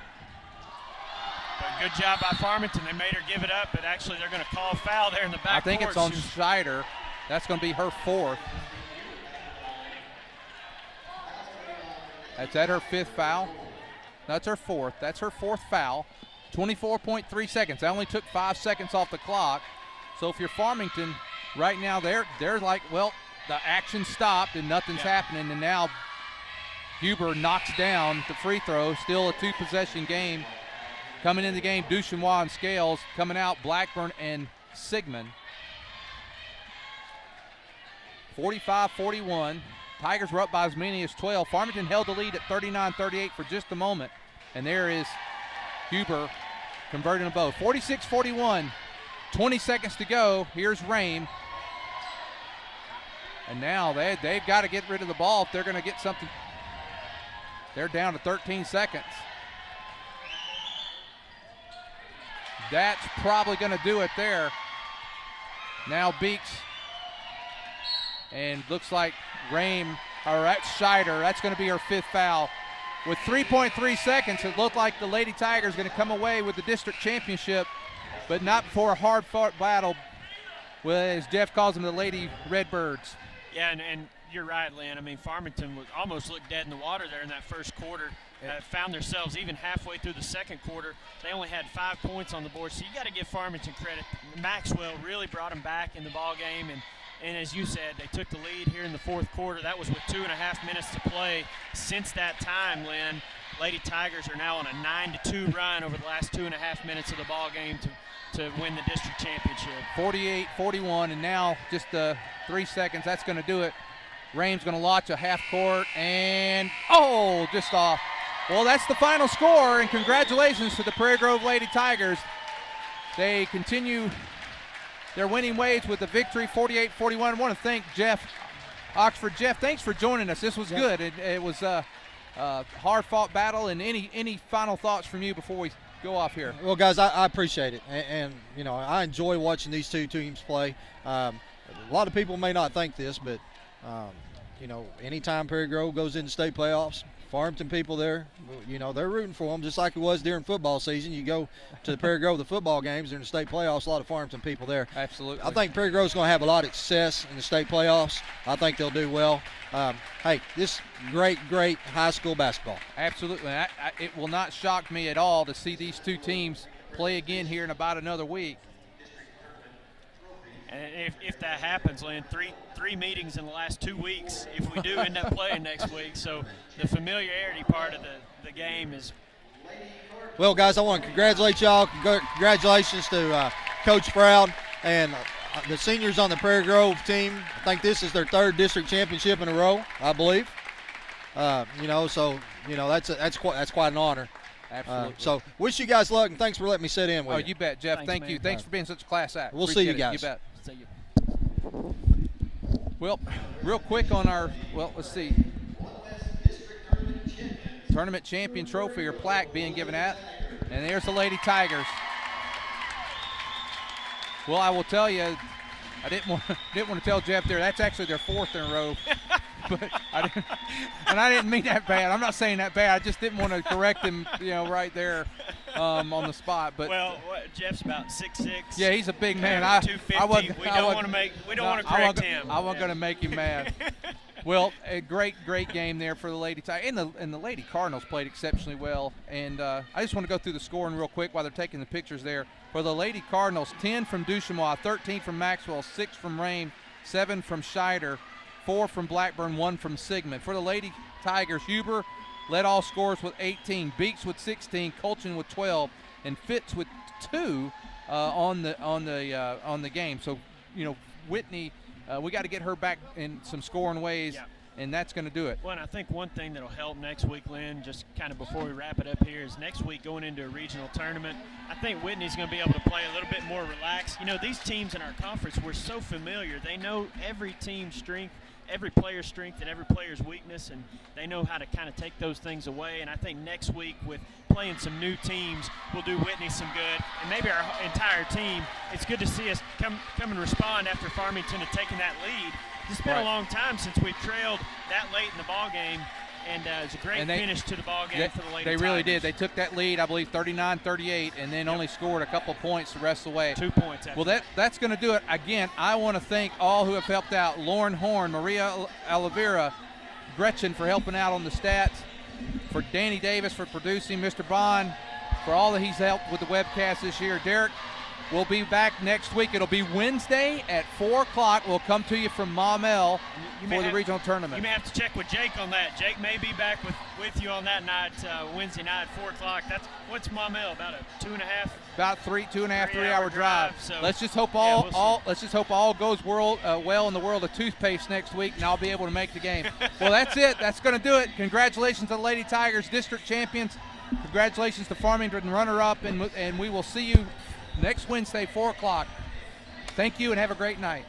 But good job by Farmington. They made her give it up, but actually they're going to call a foul there in the back. I think it's on Scheider. That's going to be her 4th. That's at her 5th foul. That's her 4th. That's her 4th foul. 24.3 seconds. That only took 5 seconds off the clock. So if you're Farmington, right now they're like, well, the action stopped and nothing's happening, and now Huber knocks down the free throw. Still a 2-possession game. Coming in the game, Duchenois and Scales. Coming out, Blackburn and Sigmund. 45-41. Tigers were up by as many as 12. Farmington held the lead at 39-38 for just a moment. And there is Huber converting them both. 46-41. 20 seconds to go. Here's Rame. And now they've got to get rid of the ball if they're going to get something. They're down to 13 seconds. That's probably going to do it there. Now Beeks. And looks like Rame, or that's Scheider. That's going to be her 5th foul. With 3.3 seconds, it looked like the Lady Tigers going to come away with the district championship, but not before a hard-fought battle, as Jeff calls them, the Lady Redbirds. Yeah, and you're right, Lynn. I mean, Farmington almost looked dead in the water there in that first quarter. Found themselves even halfway through the second quarter. They only had 5 points on the board, so you got to give Farmington credit. Maxwell really brought them back in the ball game, and as you said, they took the lead here in the fourth quarter. That was with 2.5 minutes to play. Since that time, Lynn, Lady Tigers are now on a 9-2 run over the last 2.5 minutes of the ball game to win the district championship. 48-41, and now just 3 seconds. That's going to do it. Rame's going to launch a half court, and just off. Well, that's the final score, and congratulations to the Prairie Grove Lady Tigers. They continue their winning ways with the victory, 48-41. I want to thank Jeff Oxford. Jeff, thanks for joining us. This was good. It was a hard-fought battle, and any final thoughts from you before we go off here? Well, guys, I appreciate it, and you know, I enjoy watching these two teams play. A lot of people may not think this, but you know, anytime Prairie Grove goes into state playoffs, Farmington people there, you know, they're rooting for them just like it was during football season. You go to the Prairie Grove, the football games during the state playoffs, a lot of Farmington people there. Absolutely. I think Prairie Grove's going to have a lot of success in the state playoffs. I think they'll do well. Hey, this great high school basketball. Absolutely. It will not shock me at all to see these two teams play again here in about another week. And if that happens, Lynn, three meetings in the last 2 weeks if we do end up playing next week. So the familiarity part of the game is. Well, guys, I want to congratulate y'all. Congratulations to Coach Froud and the seniors on the Prairie Grove team. I think this is their 3rd district championship in a row, I believe. You know, so you know that's quite an honor. Absolutely. So wish you guys luck, and thanks for letting me sit in with you. You bet, Jeff. Thank you. Thanks for being such a class act. We'll see you guys. You bet. See you. Well, real quick on our, let's see. Tournament champion trophy or plaque being given out. And there's the Lady Tigers. Well, I will tell you, I didn't want to tell Jeff there. That's actually their 4th in a row. But I didn't mean that bad. I'm not saying that bad. I just didn't want to correct him, you know, right there on the spot. But Jeff's about 6'6". Yeah, he's a big man. 250. We don't want to correct him. I wasn't going to make him mad. Well, a great game there for the Lady Tigers. And the Lady Cardinals played exceptionally well. And I just want to go through the scoring real quick while they're taking the pictures there. For the Lady Cardinals, 10 from Duchemois, 13 from Maxwell, 6 from Rame, 7 from Scheider, 4 from Blackburn, 1 from Sigmund. For the Lady Tigers, Huber led all scorers with 18, Beeks with 16, Colchin with 12, and Fitz with 2 on the game. So, you know, Whitney, we got to get her back in some scoring ways. Yeah. And that's going to do it. Well, and I think one thing that will help next week, Lynn, just kind of before we wrap it up here, is next week going into a regional tournament, I think Whitney's going to be able to play a little bit more relaxed. You know, these teams in our conference, we're so familiar. They know every team's strength, every player's strength, and every player's weakness, and they know how to kind of take those things away. And I think next week with playing some new teams will do Whitney some good, and maybe our entire team. It's good to see us come and respond after Farmington had taken that lead. It's been a long time since we've trailed that late in the ball game, and it's a great finish to the ball game for the Lady Tigers. They really did. They took that lead, I believe, 39-38, and then only scored a couple points the rest of the way. 2 points. Well, that's going to do it. Again, I want to thank all who have helped out. Lauren Horn, Maria Oliveira, Gretchen for helping out on the stats, for Danny Davis for producing, Mr. Bond for all that he's helped with the webcast this year. Derek, we'll be back next week. It'll be Wednesday at 4 o'clock. We'll come to you from Maumelle for the regional tournament. You may have to check with Jake on that. Jake may be back with you on that night, Wednesday night at 4 o'clock. What's Maumelle, about a 2.5? About 3.5 drive. So let's just hope all goes well in the world of toothpaste next week, and I'll be able to make the game. Well, that's it. That's going to do it. Congratulations to the Lady Tigers, district champions. Congratulations to Farmington, runner-up, and we will see you next Wednesday, 4 o'clock. Thank you and have a great night.